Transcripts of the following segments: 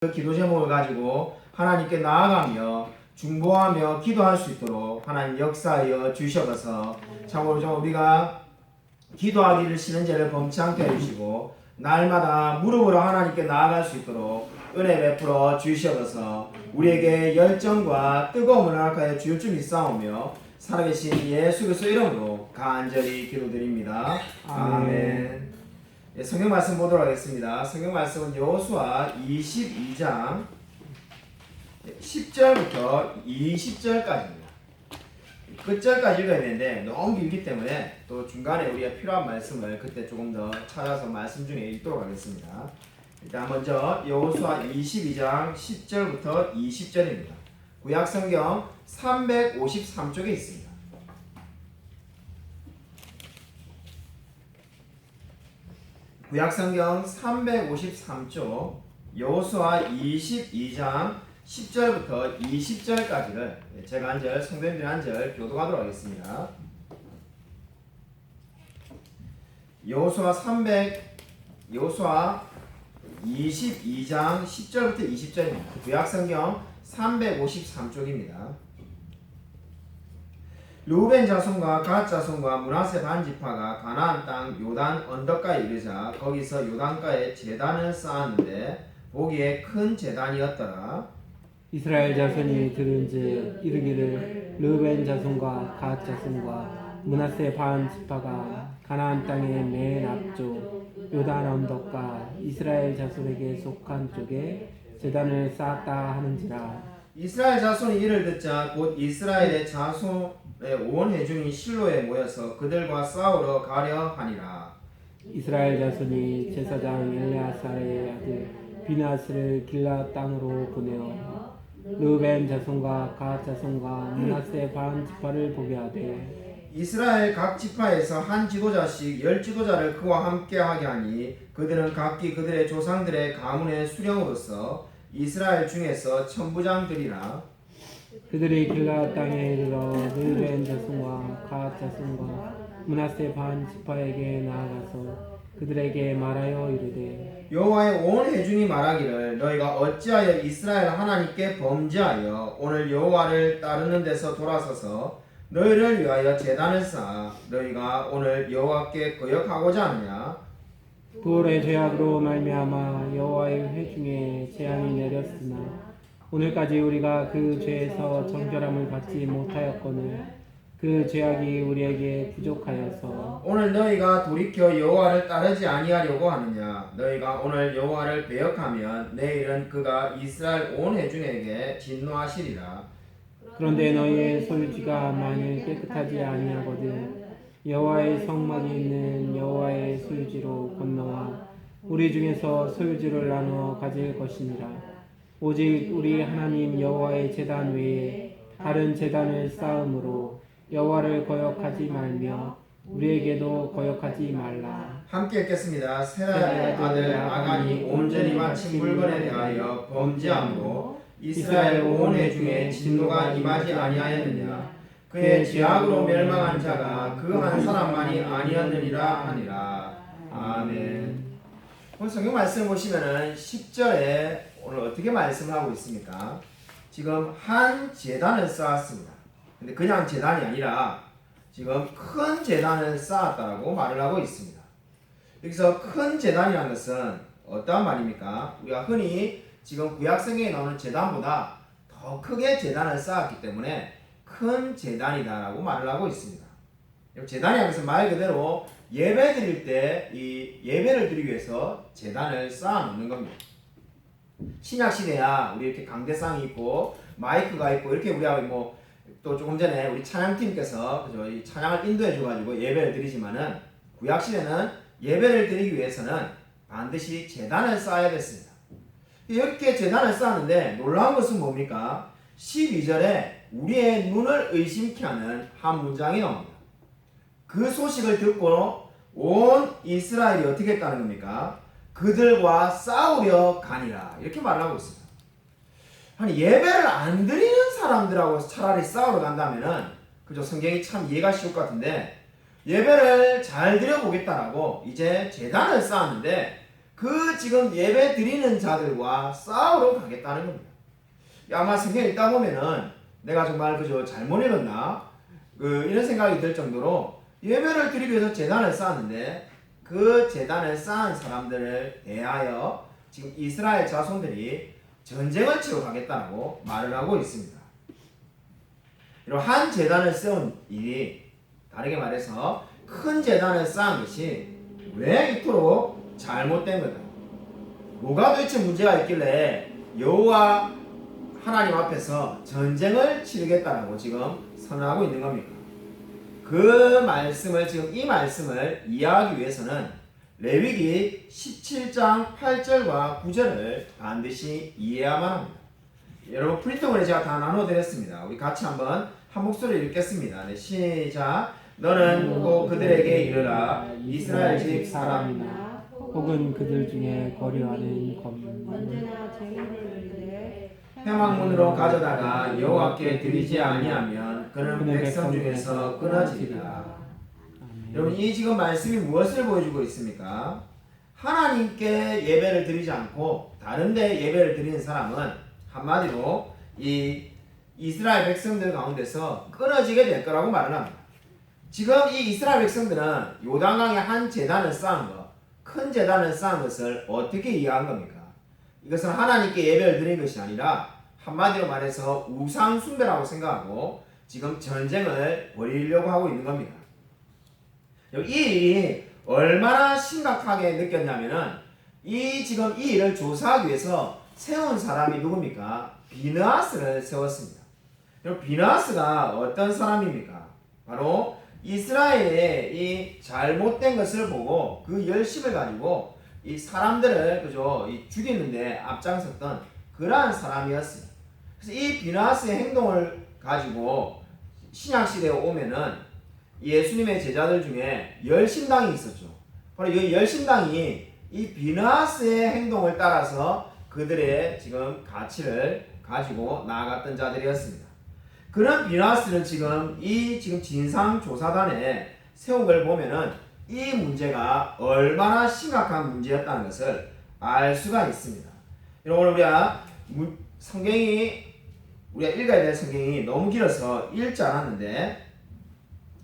그 기도 제목을 가지고 하나님께 나아가며 중보하며 기도할 수 있도록 하나님 역사하여 주셔서 참으로 좀 우리가 기도하기를 싫은 죄를 범치 않게 해주시고 날마다 무릎으로 하나님께 나아갈 수 있도록 은혜 베풀어 주시옵소서. 우리에게 열정과 뜨거움을 허락하여 주실 줄 믿사오며 살아계신 예수 그리스도 이름으로 간절히 기도드립니다. 아멘. 예, 성경 말씀 보도록 하겠습니다. 성경 말씀은 여호수아 22장 10절부터 20절까지입니다. 끝절까지 읽어야 되는데 너무 길기 때문에 또 중간에 우리가 필요한 말씀을 그때 조금 더 찾아서 말씀 중에 읽도록 하겠습니다. 일단 먼저 여호수아 22장 10절부터 20절입니다. 구약성경 353쪽에 있습니다. 구약성경 353쪽 여호수아 22장 10절부터 20절까지를 제가 한 절, 성도님들이 한 절 교독하도록 하겠습니다. 여호수아 22장 10절부터 20절입니다. 구약성경 353쪽입니다. 르우벤 자손과 갓 자손과 므낫세 반지파가 가나안 땅 요단 언덕가에 이르자 거기서 요단가에 제단을 쌓았는데 보기에 큰 제단이었더라. 이스라엘 자손이 들은즉 이르기를 르우벤 자손과 갓 자손과 므낫세 반지파가 가나안 땅의 맨 앞쪽 요단 언덕가 이스라엘 자손에게 속한 쪽에 제단을 쌓았다 하는지라. 이스라엘 자손이 이를 듣자 곧 이스라엘의 자손의 온 회중이 실로에 모여서 그들과 싸우러 가려 하니라. 이스라엘 자손이 제사장 엘레아살의 아들 비나스를 길라 땅으로 보내어 르우벤 자손과 갓 자손과 므낫세 반지파를 보게 하되 이스라엘 각 지파에서 한 지도자씩 10지도자를 그와 함께하게 하니 그들은 각기 그들의 조상들의 가문의 수령으로서 이스라엘 중에서 천부장들이라. 그들이 길라 땅에 이르러 르우벤 자손과 갓 자손과 므낫세 반지파에게 나아가서 그들에게 말하여 이르되 여호와의 온 회중이 말하기를 너희가 어찌하여 이스라엘 하나님께 범죄하여 오늘 여호와를 따르는 데서 돌아서서 너희를 위하여 제단을 쌓아 너희가 오늘 여호와께 거역하고자 하느냐. 부올의 죄악으로 말미암아 여호와의 회중에 재앙이 내렸으나 오늘까지 우리가 그 죄에서 정결함을 받지 못하였거늘 그 죄악이 우리에게 부족하여서 오늘 너희가 돌이켜 여호와를 따르지 아니하려고 하느냐. 너희가 오늘 여호와를 배역하면 내일은 그가 이스라엘 온 회중에게 진노하시리라. 그런데 너희의 소유지가 만일 깨끗하지 아니하거든 여호와의 성막이 있는 여호와의 소유지로 건너와 우리 중에서 소유지를 나누어 가질 것이니라. 오직 우리 하나님 여호와의 제단 외에 다른 제단을 쌓음으로 여호와를 거역하지 말며 우리에게도 거역하지 말라. 함께 읽겠습니다. 세라의 아들 아간이 온전히 바친 물건에 대하여 범죄함으로 이스라엘 온 회중에 진노가 임하지 아니하였느냐. 그의 죄악으로 멸망한 자가 그 한 사람만이 아니었느니라 하니라. 아멘. 오늘 성경 말씀 보시면은 10절에 오늘 어떻게 말씀을 하고 있습니까? 지금 한 제단을 쌓았습니다. 근데 그냥 제단이 아니라 지금 큰 제단을 쌓았다라고 말을 하고 있습니다. 여기서 큰 제단이라는 것은 어떠한 말입니까? 우리가 흔히 지금 구약성경에 나오는 제단보다 더 크게 제단을 쌓았기 때문에 큰 제단이다라고 말을 하고 있습니다. 제단이라는 것은 말 그대로 예배 드릴 때 이 예배를 드리기 위해서 제단을 쌓아 놓는 겁니다. 신약 시대야 우리 이렇게 강대상이 있고 마이크가 있고 이렇게 우리가 뭐 또 조금 전에 우리 찬양팀께서 그죠? 이 찬양을 인도해 줘가지고 예배를 드리지만은 구약 시대는 예배를 드리기 위해서는 반드시 제단을 쌓아야 됐습니다. 이렇게 제단을 쌓았는데 놀라운 것은 뭡니까? 12절에 우리의 눈을 의심케 하는 한 문장이 나옵니다. 그 소식을 듣고 온 이스라엘이 어떻게 했다는 겁니까? 그들과 싸우려 가니라 이렇게 말을 하고 있습니다. 아니 예배를 안 드리는 사람들하고 차라리 싸우러 간다면은 그죠? 성경이 참 이해가 쉬울 것 같은데 예배를 잘 드려보겠다라고 이제 제단을 쌓았는데 그 지금 예배 드리는 자들과 싸우러 가겠다는 겁니다. 아마 성경 읽다 보면은 내가 정말 그저 잘못 읽었나 이런 생각이 들 정도로 예배를 드리기 위해서 제단을 쌓았는데 그 제단을 쌓은 사람들을 대하여 지금 이스라엘 자손들이 전쟁을 치러 가겠다고 말을 하고 있습니다. 이런 한 제단을 세운 일이 다르게 말해서 큰 제단을 쌓은 것이 왜 이토록 잘못된 거다. 뭐가 도대체 문제가 있길래 여호와 하나님 앞에서 전쟁을 치르겠다라고 지금 선언하고 있는 겁니까? 그 말씀을 지금 이 말씀을 이해하기 위해서는 레위기 17장 8절과 9절을 반드시 이해해야만 합니다. 여러분 프린트본에 제가 다 나눠드렸습니다. 우리 같이 한번 한 목소리로 읽겠습니다. 네, 시작. 너는 꼭 그들에게 이르라. 이스라엘 집 사람이나 혹은 그들 중에 거류하는 검문 언제나 재물을 이르되 회막문으로 가져다가 여호와께 드리지 아니하면 그는 백성 중에서 끊어지리라. 여러분 이 지금 말씀이 무엇을 보여주고 있습니까? 하나님께 예배를 드리지 않고 다른 데 예배를 드리는 사람은 한마디로 이 이스라엘 백성들 가운데서 끊어지게 될 거라고 말을 합니다. 지금 이 이스라엘 백성들은 요단강에 한 제단을 쌓은 것, 큰 제단을 쌓은 것을 어떻게 이해한 겁니까? 이것은 하나님께 예배를 드린 것이 아니라 한마디로 말해서 우상 숭배라고 생각하고 지금 전쟁을 벌이려고 하고 있는 겁니다. 이 일이 얼마나 심각하게 느꼈냐면은 지금 이 일을 조사하기 위해서 세운 사람이 누굽니까? 비느하스를 세웠습니다. 여러분 비느하스가 어떤 사람입니까? 바로 이스라엘의 이 잘못된 것을 보고 그 열심을 가지고 이 사람들을 그저 죽이는데 앞장섰던 그러한 사람이었어요. 그래서 이 비느하스의 행동을 가지고 신약 시대에 오면은 예수님의 제자들 중에 열심당이 있었죠. 바로 이 열심당이 이 비느하스의 행동을 따라서 그들의 지금 가치를 가지고 나아갔던 자들이었습니다. 그런 비느하스를 지금 지금 진상조사단에 세운 걸 보면은 이 문제가 얼마나 심각한 문제였다는 것을 알 수가 있습니다. 여러분 우리가 우리가 읽어야 될 성경이 너무 길어서 읽지 않았는데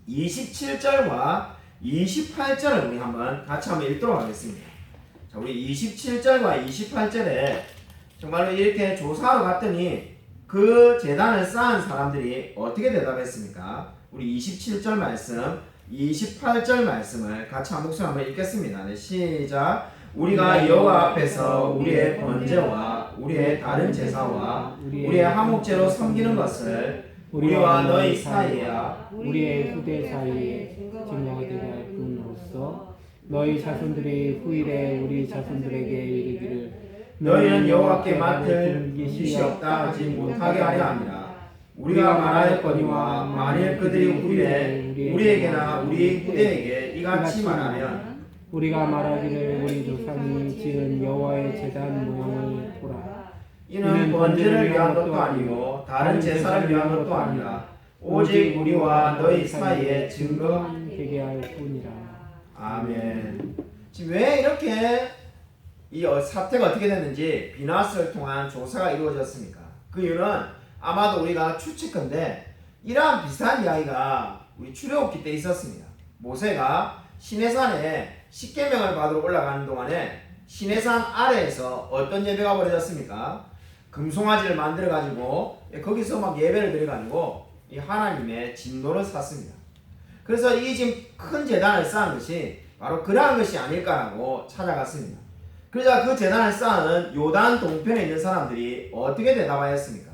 27절과 28절을 우리 같이 한번 읽도록 하겠습니다. 자, 우리 27절과 28절에 정말로 이렇게 조사하러 갔더니 그 제단을 쌓은 사람들이 어떻게 대답했습니까? 우리 27절 말씀, 28절 말씀을 같이 한 목소리 한번 읽겠습니다. 네, 시작. 우리가 여호와 앞에서 우리의 번제와 우리의 다른 제사와 우리의 화목제로 섬기는 것을 우리와 너희 사이에야 우리의 후대 사이에 증거가 되게 할 뿐으로써 너희 자손들이 후일에 우리 자손들에게 이르기를 너희는 여호와께 맡을 빚이 없다 하지 못하게 하려 함이라. 우리가 말하였거니와 만일 그들이 후일에 우리에게나 우리 후대에게 이같이 말하면 우리가 말하기를 우리 조상이 지은 여호와의 제단 모양을 보라. 이는 번제를 위한 것도 아니고 다른 제사를 위한 것도 아니라 오직 우리와 너희 사이에 증거 되게 할 뿐이라. 아멘. 지금 왜 이렇게 이 사태가 어떻게 됐는지 비느하스를 통한 조사가 이루어졌습니까? 그 이유는 아마도 우리가 추측컨대 이러한 비슷한 이야기가 우리 출애굽기 때 있었습니다. 모세가 시내산에 십계명을 받으러 올라가는 동안에 시내산 아래에서 어떤 예배가 벌어졌습니까? 금송아지를 만들어 가지고 거기서 막 예배를 드려 가지고 이 하나님의 진노를 샀습니다. 그래서 이 지금 큰 제단을 쌓은 것이 바로 그러한 것이 아닐까라고 찾아갔습니다. 그러자 그 제단을 쌓은 요단 동편에 있는 사람들이 어떻게 대답하였습니까?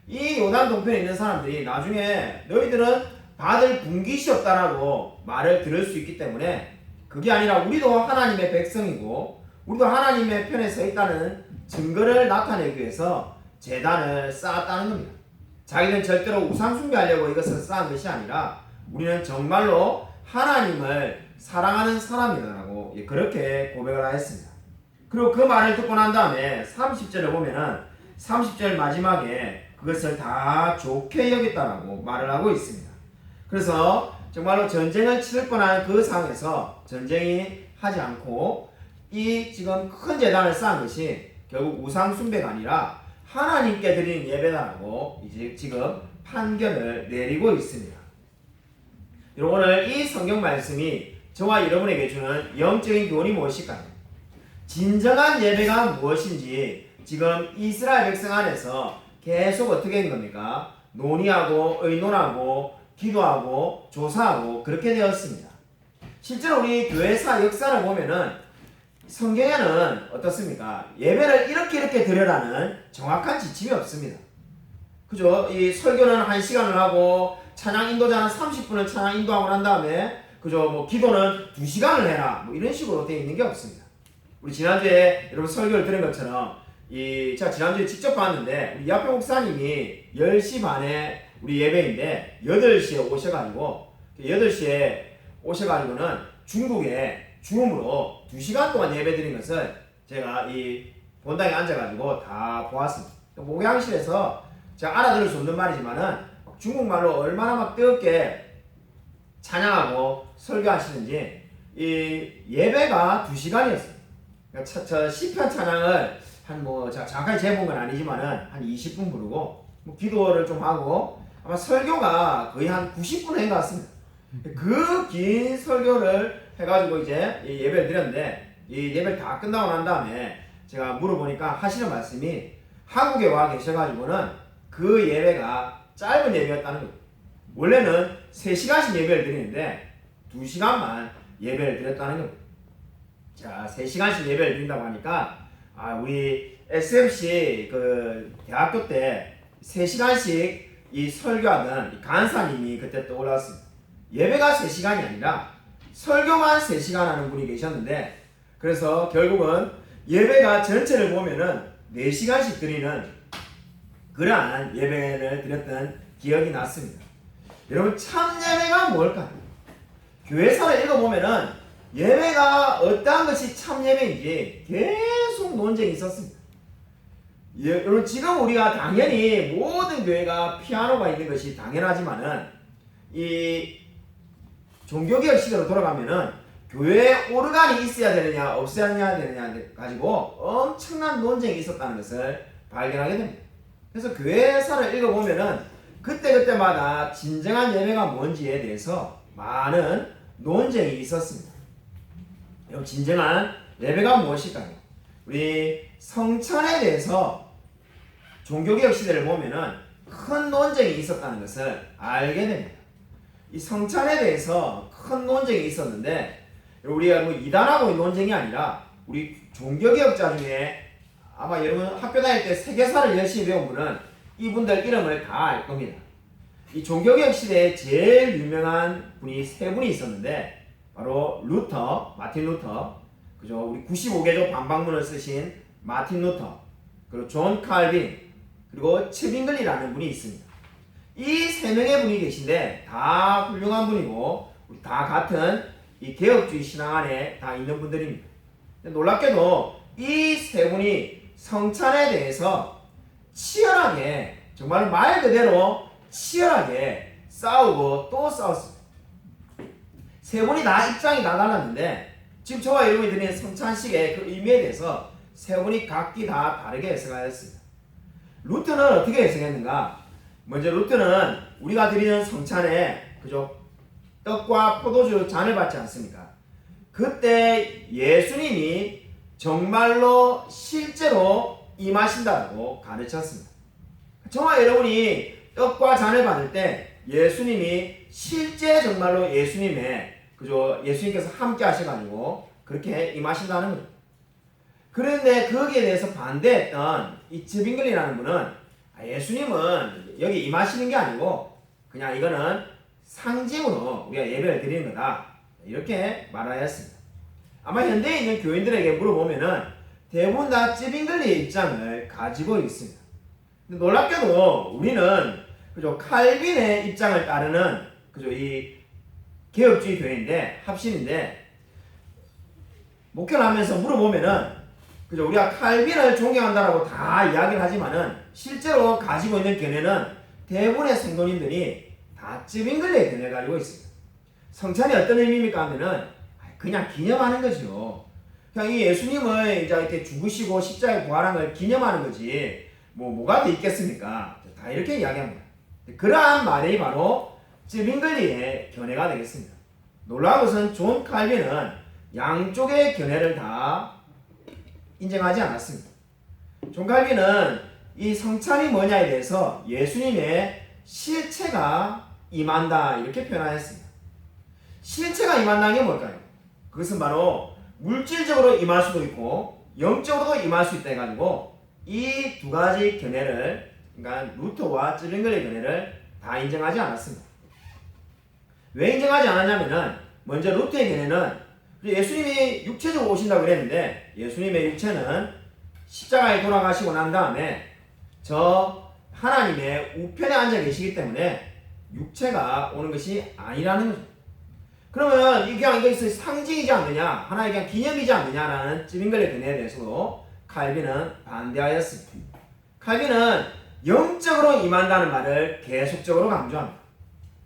이 요단 동편에 있는 사람들이 나중에 너희들은 받을 분깃이 없다라고 말을 들을 수 있기 때문에 그게 아니라 우리도 하나님의 백성이고 우리도 하나님의 편에 서 있다는 증거를 나타내기 위해서 제단을 쌓았다는 겁니다. 자기는 절대로 우상 숭배하려고 이것을 쌓은 것이 아니라 우리는 정말로 하나님을 사랑하는 사람이다라고 그렇게 고백을 하였습니다. 그리고 그 말을 듣고 난 다음에 30절을 보면은 30절 마지막에 그것을 다 좋게 여겼다라고 말을 하고 있습니다. 그래서 정말로 전쟁을 치를 뻔한 그 상황에서 전쟁이 하지 않고 이 지금 큰 제단을 쌓은 것이 결국 우상 숭배가 아니라 하나님께 드리는 예배다라고 이제 지금 판결을 내리고 있습니다. 여러분, 오늘 이 성경 말씀이 저와 여러분에게 주는 영적인 교훈이 무엇일까요? 진정한 예배가 무엇인지 지금 이스라엘 백성 안에서 계속 어떻게 된 겁니까? 논의하고 의논하고 기도하고 조사하고 그렇게 되었습니다. 실제로 우리 교회사 역사를 보면은 성경에는 어떻습니까? 예배를 이렇게 드려라는 정확한 지침이 없습니다. 그죠? 이 설교는 1시간을 하고 찬양 인도자는 30분을 찬양 인도하고 난 다음에 그죠? 뭐 기도는 2시간을 해라. 뭐 이런 식으로 되어 있는 게 없습니다. 우리 지난주에 여러분 설교를 들은 것처럼 제가 지난주에 직접 봤는데 우리 야표 목사님이 10시 반에 우리 예배인데 8시에 오셔가지고 8시에 오셔가지고는 중국에 줌으로 2시간 동안 예배 드린 것을 제가 이 본당에 앉아가지고 다 보았습니다. 목양실에서 제가 알아들을 수 없는 말이지만은 중국말로 얼마나 막 뜨겁게 찬양하고 설교하시는지 이 예배가 2시간이었어요. 그러니까 저 시편 찬양을 한 뭐 제가 정확하게 재본 건 아니지만은 한 20분 부르고 뭐 기도를 좀 하고 아마 설교가 거의 한 90분 한 것 같습니다. 그 긴 설교를 해가지고 이제 이 예배를 드렸는데 이 예배를 다 끝나고 난 다음에 제가 물어보니까 하시는 말씀이 한국에 와 계셔가지고는 그 예배가 짧은 예배였다는 거예요. 원래는 3시간씩 예배를 드리는데 2시간만 예배를 드렸다는 거예요. 자, 3시간씩 예배를 드린다고 하니까 우리 SMC 그 대학교 때 3시간씩 이 설교하던 이 간사님이 그때 떠올랐습니다. 예배가 3시간이 아니라 설교만 3시간 하는 분이 계셨는데 그래서 결국은 예배가 전체를 보면은 4시간씩 드리는 그러한 예배를 드렸던 기억이 났습니다. 여러분, 참 예배가 뭘까요? 교회사를 읽어보면은 예배가 어떠한 것이 참 예배인지 계속 논쟁이 있었습니다. 여러분, 지금 우리가 당연히 모든 교회가 피아노가 있는 것이 당연하지만은 이 종교개혁 시대로 돌아가면은 교회에 오르간이 있어야 되느냐 없어야 되느냐 가지고 엄청난 논쟁이 있었다는 것을 발견하게 됩니다. 그래서 교회사를 읽어보면은 그때마다 진정한 예배가 뭔지에 대해서 많은 논쟁이 있었습니다. 여러분, 진정한 예배가 무엇일까요? 우리 성찬에 대해서 종교개혁 시대를 보면은 큰 논쟁이 있었다는 것을 알게 됩니다. 이 성찬에 대해서 큰 논쟁이 있었는데 우리가 뭐 이단하고의 논쟁이 아니라 우리 종교개혁자 중에 아마 여러분 학교 다닐 때 세계사를 열심히 배운 분은 이분들 이름을 다 알 겁니다. 이 종교개혁 시대에 제일 유명한 분이 3분이 있었는데 바로 마틴 루터, 그죠? 우리 95개조 반박문을 쓰신 마틴 루터, 그리고 존 칼빈, 그리고 츠빙글리라는 분이 있습니다. 이 3명의 분이 계신데 다 훌륭한 분이고 우리 다 같은 이 개혁주의 신앙 안에 다 있는 분들입니다. 놀랍게도 이 3분이 성찬에 대해서 치열하게, 정말 말 그대로 치열하게 싸우고 또 싸웠습니다. 3분이 다 입장이 다 달랐는데 지금 저와 여러분이 드리는 성찬식의 그 의미에 대해서 3분이 각기 다 다르게 해석하였습니다. 루터는 어떻게 해석했는가? 먼저 루터는 우리가 드리는 성찬에 그죠? 떡과 포도주 잔을 받지 않습니까? 그때 예수님이 정말로 실제로 임하신다고 가르쳤습니다. 저와 여러분이 떡과 잔을 받을 때 예수님이 실제 정말로 예수님께서 함께 하셔가지고 그렇게 임하신다는 거죠. 그런데 거기에 대해서 반대했던 이 츠빙글리라는 분은 예수님은 여기 임하시는 게 아니고 그냥 이거는 상징으로 우리가 예배를 드리는 거다, 이렇게 말하였습니다. 아마 현대에 있는 교인들에게 물어보면은 대부분 다 츠빙글리의 입장을 가지고 있습니다. 근데 놀랍게도 우리는 그죠, 칼빈의 입장을 따르는 그죠, 이 개혁주의 교회인데 합신인데 목회를 하면서 물어보면은 그죠, 우리가 칼빈을 존경한다라고 다 이야기를 하지만은 실제로 가지고 있는 견해는 대부분의 성도님들이 다 츠빙글리의 견해를 가지고 있습니다. 성찬이 어떤 의미입니까 하면은 그냥 기념하는 거죠. 그냥 이 예수님을 이제 이렇게 죽으시고 십자가에 부활한 걸 기념하는 거지 뭐가 돼 있겠습니까? 다 이렇게 이야기합니다. 그러한 말이 바로 쯔빙글리의 견해가 되겠습니다. 놀라운 것은 존 칼빈은 양쪽의 견해를 다 인정하지 않았습니다. 존 칼빈은 이 성찬이 뭐냐에 대해서 예수님의 실체가 임한다 이렇게 표현하였습니다. 실체가 임한다는 게 뭘까요? 그것은 바로 물질적으로 임할 수도 있고 영적으로도 임할 수 있다 해가지고 이 두 가지 견해를 그러니까 루터와 쯔빙글의 견해를 다 인정하지 않았습니다. 왜 인정하지 않았냐면은 먼저 루터의 견해는 예수님이 육체적으로 오신다고 그랬는데 예수님의 육체는 십자가에 돌아가시고 난 다음에 저 하나님의 우편에 앉아 계시기 때문에 육체가 오는 것이 아니라는 거죠. 그러면 이게 그냥 이것이 상징이지 않느냐, 하나의 그냥 기념이지 않느냐라는 쯔빙글의 견해에 대해서도 칼빈은 반대하였습니다. 칼빈은 영적으로 임한다는 말을 계속적으로 강조합니다.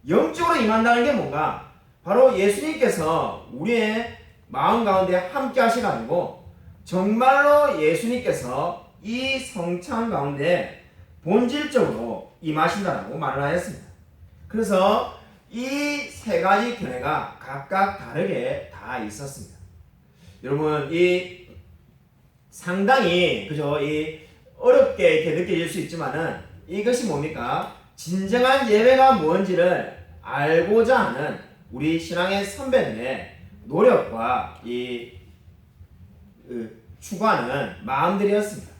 영적으로 임한다는 게 뭔가? 바로 예수님께서 우리의 마음 가운데 함께 하셔가지고 정말로 예수님께서 이 성찬 가운데 본질적으로 임하신다라고 말을 하였습니다. 그래서 이 세 가지 견해가 각각 다르게 다 있었습니다. 여러분 이 상당히 그죠 이 어렵게 이렇게 느껴질 수 있지만은 이것이 뭡니까? 진정한 예배가 뭔지를 알고자 하는 우리 신앙의 선배들의 노력과 이 추구하는 마음들이었습니다.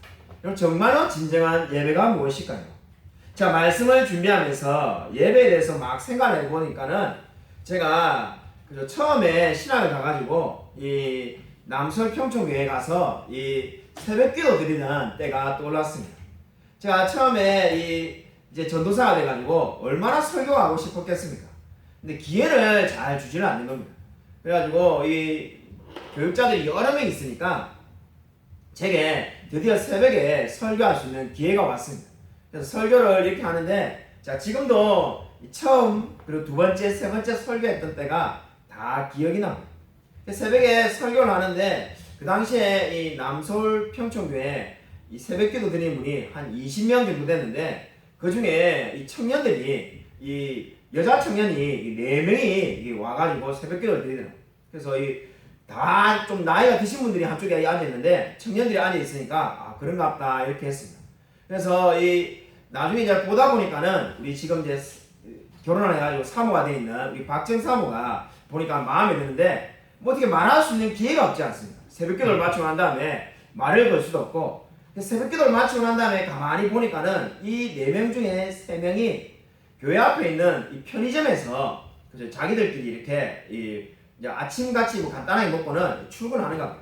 그럼 정말로 진정한 예배가 무엇일까요? 자, 말씀을 준비하면서 예배에 대해서 막 생각을 해보니까는 제가 그죠 처음에 신학을 가가지고 이 남서울 평촌교회 가서 이 새벽기도 드리는 때가 떠올랐습니다. 제가 처음에 이제 전도사가 돼가지고 얼마나 설교하고 싶었겠습니까? 근데 기회를 잘 주지는 않는 겁니다. 그래가지고 이 교육자들이 여러 명 있으니까 제게 드디어 새벽에 설교할 수 있는 기회가 왔습니다. 그래서 설교를 이렇게 하는데 자 지금도 처음 그리고 두 번째, 세 번째 설교했던 때가 다 기억이 납니다. 새벽에 설교를 하는데 그 당시에 이 남서울 평촌교회 이 새벽기도 드리는 분이 한 20명 정도 됐는데 그 중에 이 청년들이 이 여자 청년이 4명이 와가지고 새벽기도를 드리더라고요. 그래서 이 다 좀 나이가 드신 분들이 한쪽에 앉아 있는데 청년들이 앉아 있으니까 그런갑다 이렇게 했습니다. 그래서 이 나중에 이제 보다 보니까는 우리 지금 이제 결혼을 해가지고 사모가 돼 있는 우리 박정 사모가 보니까 마음에 드는데 뭐 어떻게 말할 수 있는 기회가 없지 않습니까? 새벽기도를 마치고 난 다음에 말을 걸 수도 없고 새벽기도를 마치고 난 다음에 가만히 보니까는 이 4명 중에 3명이 교회 앞에 있는 이 편의점에서 그죠 자기들끼리 이렇게 이제 아침같이 뭐 간단하게 먹고는 출근하는가 봐요.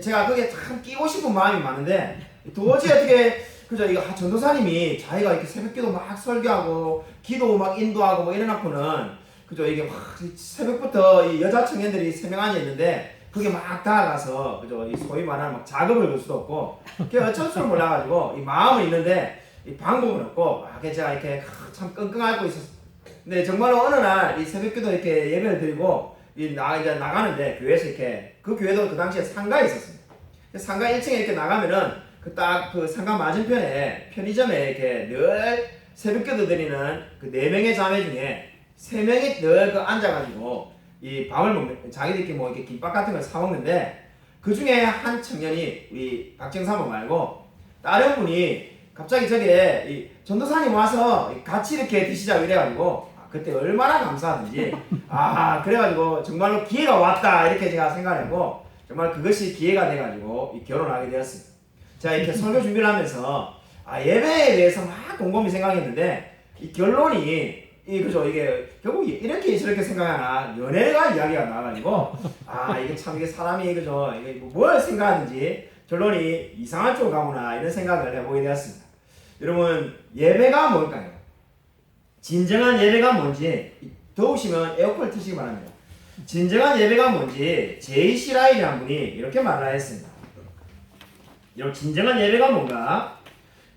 제가 그게 참 끼고 싶은 마음이 많은데 도저히 어떻게 그죠 이거 전도사님이 자기가 이렇게 새벽기도 막 설교하고 기도 막 인도하고 뭐 이래놓고는 그죠 이게 막 새벽부터 이 여자 청년들이 3명 앉아 있는데 그게 막 다가가서 그죠 이 소위 말하는 막 작업을 걸 수도 없고 그게 어쩔 줄 몰라가지고 이 마음은 있는데 이 방법은 없고 제가 이렇게 참 끙끙 앓고 있었어요. 근데 정말로 어느 날 이 새벽기도 이렇게 예배를 드리고 이제 나가는데 교회에서 이렇게 그 교회도 그 당시에 상가에 있었습니다. 상가 1층에 이렇게 나가면은 그 상가 맞은편에 편의점에 이렇게 늘 새벽기도 드리는 그 4명의 자매 중에 3명이 늘 그 앉아가지고 이 밥을 먹는 자기들끼리 뭐 이렇게 김밥 같은 걸 사 먹는데 그 중에 한 청년이 우리 박정사모 말고 다른 분이 갑자기 저게 이 전도사님 와서 같이 이렇게 드시자고 이래가지고 그때 얼마나 감사하든지 그래가지고 정말로 기회가 왔다 이렇게 제가 생각하고 정말 그것이 기회가 돼가지고 결혼하게 되었습니다. 자 이렇게 설교 준비를 하면서 예배에 대해서 막 곰곰이 생각했는데 이 결론이 그죠 이게 결국 이렇게 저렇게 생각하나 연애가 이야기가 나와가지고 이게 참 이게 사람이 그죠 이게 뭘 생각하는지 결론이 이상한 쪽으로 가구나 이런 생각을 해보게 되었습니다. 여러분 예배가 뭘까요? 진정한 예배가 뭔지 더우시면 에어컨을 트시기 바랍니다. 진정한 예배가 뭔지 제이시 라일이라는 분이 이렇게 말을 했습니다. 여러분 진정한 예배가 뭔가?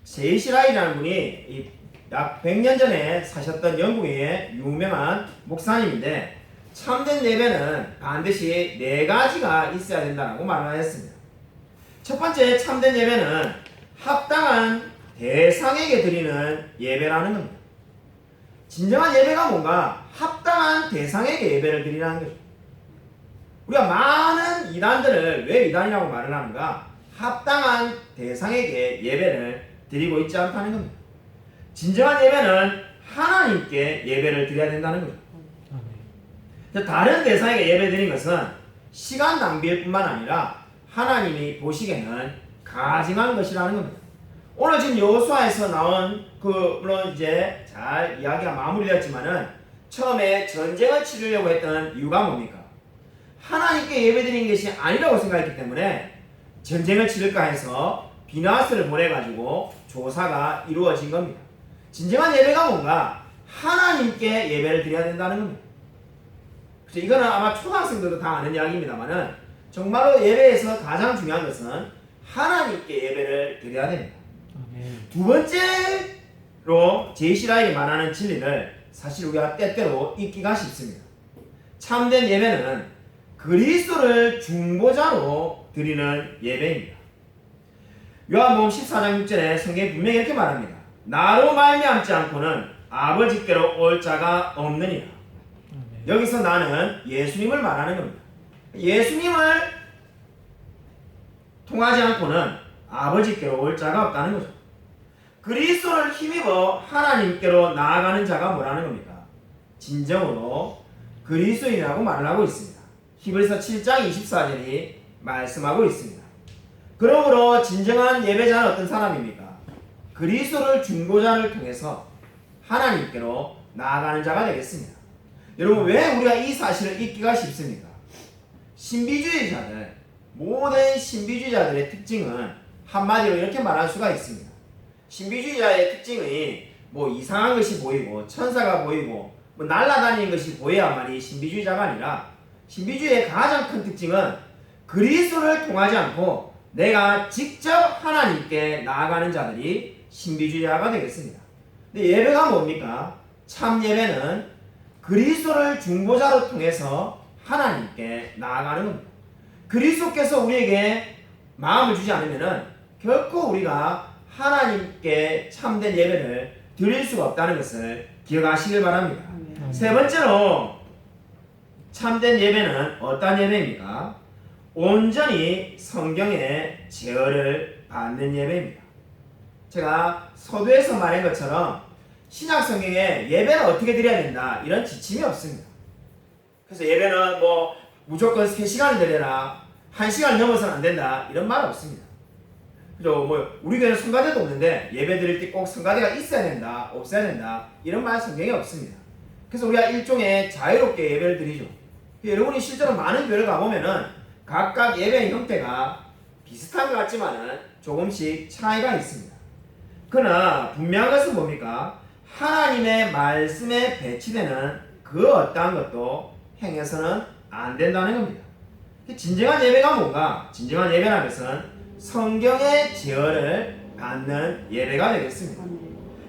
제이시 라일이라는 분이 약 100년 전에 사셨던 영국의 유명한 목사님인데 참된 예배는 반드시 네 가지가 있어야 된다고 말하였습니다. 첫 번째 참된 예배는 합당한 대상에게 드리는 예배라는 겁니다. 진정한 예배가 뭔가? 합당한 대상에게 예배를 드리라는 거죠. 우리가 많은 이단들을 왜 이단이라고 말을 하는가? 합당한 대상에게 예배를 드리고 있지 않다는 겁니다. 진정한 예배는 하나님께 예배를 드려야 된다는 거죠. 다른 대상에게 예배 드리는 것은 시간 낭비일 뿐만 아니라 하나님이 보시기에는 가증한 것이라는 겁니다. 오늘 지금 여호수아에서 나온 물론 이제 잘 이야기가 마무리되었지만은 처음에 전쟁을 치르려고 했던 이유가 뭡니까? 하나님께 예배드리는 것이 아니라고 생각했기 때문에 전쟁을 치를까 해서 비나스를 보내가지고 조사가 이루어진 겁니다. 진정한 예배가 뭔가? 하나님께 예배를 드려야 된다는 겁니다. 그래서 이거는 아마 초등학생들도 다 아는 이야기입니다만은 정말로 예배에서 가장 중요한 것은 하나님께 예배를 드려야 됩니다. 두 번째로 제시라에게 말하는 진리를 사실 우리가 때때로 잊기가 쉽습니다. 참된 예배는 그리스도를 중보자로 드리는 예배입니다. 요한복음 14장 6절에 성경이 분명히 이렇게 말합니다. 나로 말미암지 않고는 아버지께로 올 자가 없느니라. 여기서 나는 예수님을 말하는 겁니다. 예수님을 통하지 않고는 아버지께로 올 자가 없다는 거죠. 그리스도를 힘입어 하나님께로 나아가는 자가 뭐라는 겁니까? 진정으로 그리스도인이라고 말을 하고 있습니다. 히브리서 7장 24절이 말씀하고 있습니다. 그러므로 진정한 예배자는 어떤 사람입니까? 그리스도를 중보자를 통해서 하나님께로 나아가는 자가 되겠습니다. 여러분, 왜 우리가 이 사실을 잊기가 쉽습니까? 신비주의자들, 모든 신비주의자들의 특징은 한마디로 이렇게 말할 수가 있습니다. 신비주의자의 특징이 뭐 이상한 것이 보이고 천사가 보이고 뭐 날아다니는 것이 보여야만이 신비주의자가 아니라, 신비주의의 가장 큰 특징은 그리스도를 통하지 않고 내가 직접 하나님께 나아가는 자들이 신비주의자가 되겠습니다. 근데 예배가 뭡니까? 참 예배는 그리스도를 중보자로 통해서 하나님께 나아가는 겁니다. 그리스도께서 우리에게 마음을 주지 않으면은 결코 우리가 하나님께 참된 예배를 드릴 수가 없다는 것을 기억하시길 바랍니다. 세 번째로 참된 예배는 어떤 예배입니까? 온전히 성경의 제어를 받는 예배입니다. 제가 서두에서 말한 것처럼 신약 성경에 예배는 어떻게 드려야 된다 이런 지침이 없습니다. 그래서 예배는 뭐 무조건 3시간을 드려라, 1시간 넘어서는 안 된다 이런 말 없습니다. 그죠? 뭐 우리 교회는 성가대도 없는데 예배 드릴 때 꼭 성가대가 있어야 된다, 없어야 된다 이런 말 성경에 없습니다. 그래서 우리가 일종의 자유롭게 예배를 드리죠. 여러분이 실제로 많은 교회를 가보면은 각각 예배의 형태가 비슷한 것 같지만은 조금씩 차이가 있습니다. 그러나 분명한 것은 뭡니까? 하나님의 말씀에 배치되는 그 어떠한 것도 행해서는 안 된다는 겁니다. 진정한 예배가 뭔가? 진정한 예배라는 것은 성경의 제어를 받는 예배가 되겠습니다.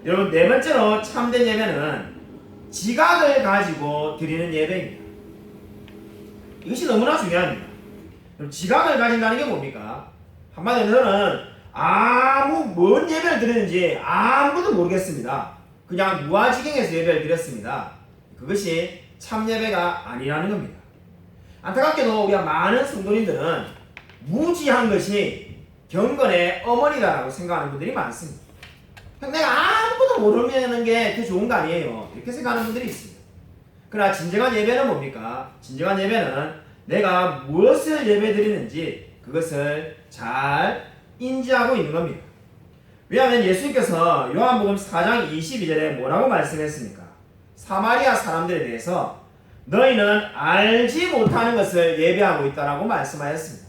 여러분, 네 번째로 참된 예배는 지각을 가지고 드리는 예배입니다. 이것이 너무나 중요합니다. 지각을 가진다는 게 뭡니까? 한마디로 저는 뭔 예배를 드리는지 아무도 모르겠습니다. 그냥 무아지경에서 예배를 드렸습니다. 그것이 참 예배가 아니라는 겁니다. 안타깝게도 우리가 많은 성도님들은 무지한 것이 경건의 어머니다라고 생각하는 분들이 많습니다. 내가 아무것도 모르는 게 더 좋은 거 아니에요, 이렇게 생각하는 분들이 있습니다. 그러나 진정한 예배는 뭡니까? 진정한 예배는 내가 무엇을 예배드리는지 그것을 잘 인지하고 있는 겁니다. 왜냐하면 예수님께서 요한복음 4장 22절에 뭐라고 말씀했습니까? 사마리아 사람들에 대해서 너희는 알지 못하는 것을 예배하고 있다라고 말씀하였습니다.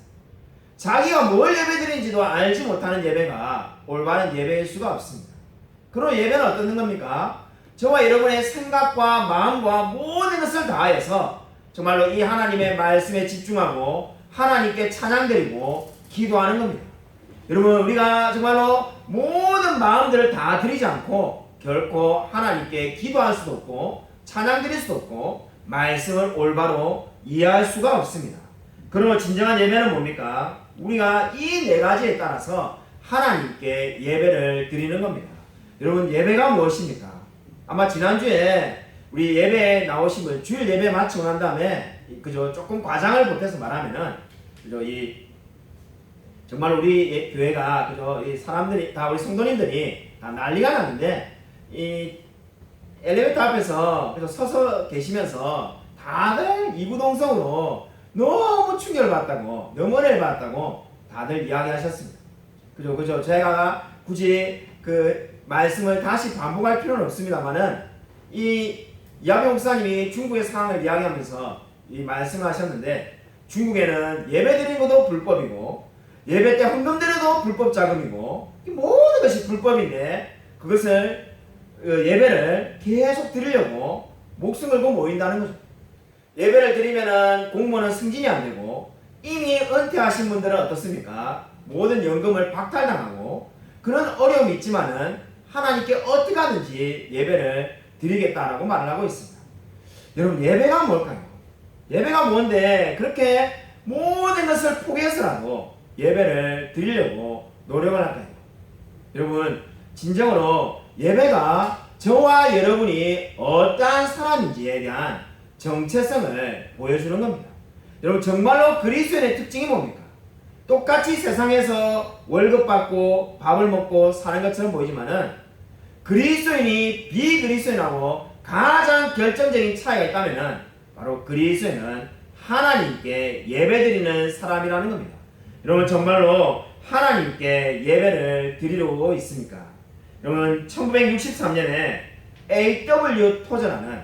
자기가 뭘 예배드리는지도 알지 못하는 예배가 올바른 예배일 수가 없습니다. 그럼 예배는 어떤 겁니까? 저와 여러분의 생각과 마음과 모든 것을 다해서 정말로 이 하나님의 말씀에 집중하고 하나님께 찬양드리고 기도하는 겁니다. 여러분, 우리가 정말로 모든 마음들을 다 드리지 않고 결코 하나님께 기도할 수도 없고 찬양드릴 수도 없고 말씀을 올바로 이해할 수가 없습니다. 그러므로 진정한 예배는 뭡니까? 우리가 이 네 가지에 따라서 하나님께 예배를 드리는 겁니다. 여러분, 예배가 무엇입니까? 아마 지난주에 우리 예배에 나오신 분, 주일 예배 마치고 난 다음에 그저 조금 과장을 보태서 말하면은 그저 정말 우리 교회가 그저 이 사람들이 다 우리 성도님들이 다 난리가 났는데 이 엘리베이터 앞에서 그저 서서 계시면서 다들 이구동성으로 너무 충격을 받았다고, 너무 은혜를 받았다고 다들 이야기하셨습니다. 그죠? 제가 굳이 그 말씀을 다시 반복할 필요는 없습니다만은 이 이하병 목사님이 중국의 상황을 이야기하면서 이 말씀하셨는데, 중국에는 예배 드리는 것도 불법이고 예배 때 헌금 드려도 불법 자금이고 이 모든 것이 불법인데 그것을 예배를 계속 드리려고 목숨 걸고 모인다는 거죠. 예배를 드리면은 공무원은 승진이 안 되고 이미 은퇴하신 분들은 어떻습니까? 모든 연금을 박탈당하고 그런 어려움이 있지만은 하나님께 어떻게 하든지 예배를 드리겠다라고 말을 하고 있습니다. 여러분, 예배가 뭘까요? 예배가 뭔데 그렇게 모든 것을 포기해서라도 예배를 드리려고 노력을 할까요? 여러분, 진정으로 예배가 저와 여러분이 어떠한 사람인지에 대한 정체성을 보여주는 겁니다. 여러분, 정말로 그리스도인의 특징이 뭡니까? 똑같이 세상에서 월급 받고 밥을 먹고 사는 것처럼 보이지만은 그리스도인이 비그리스도인하고 가장 결정적인 차이가 있다면은 바로 그리스도인은 하나님께 예배드리는 사람이라는 겁니다. 여러분, 정말로 하나님께 예배를 드리려고 있습니까? 여러분, 1963년에 A.W. 토저라는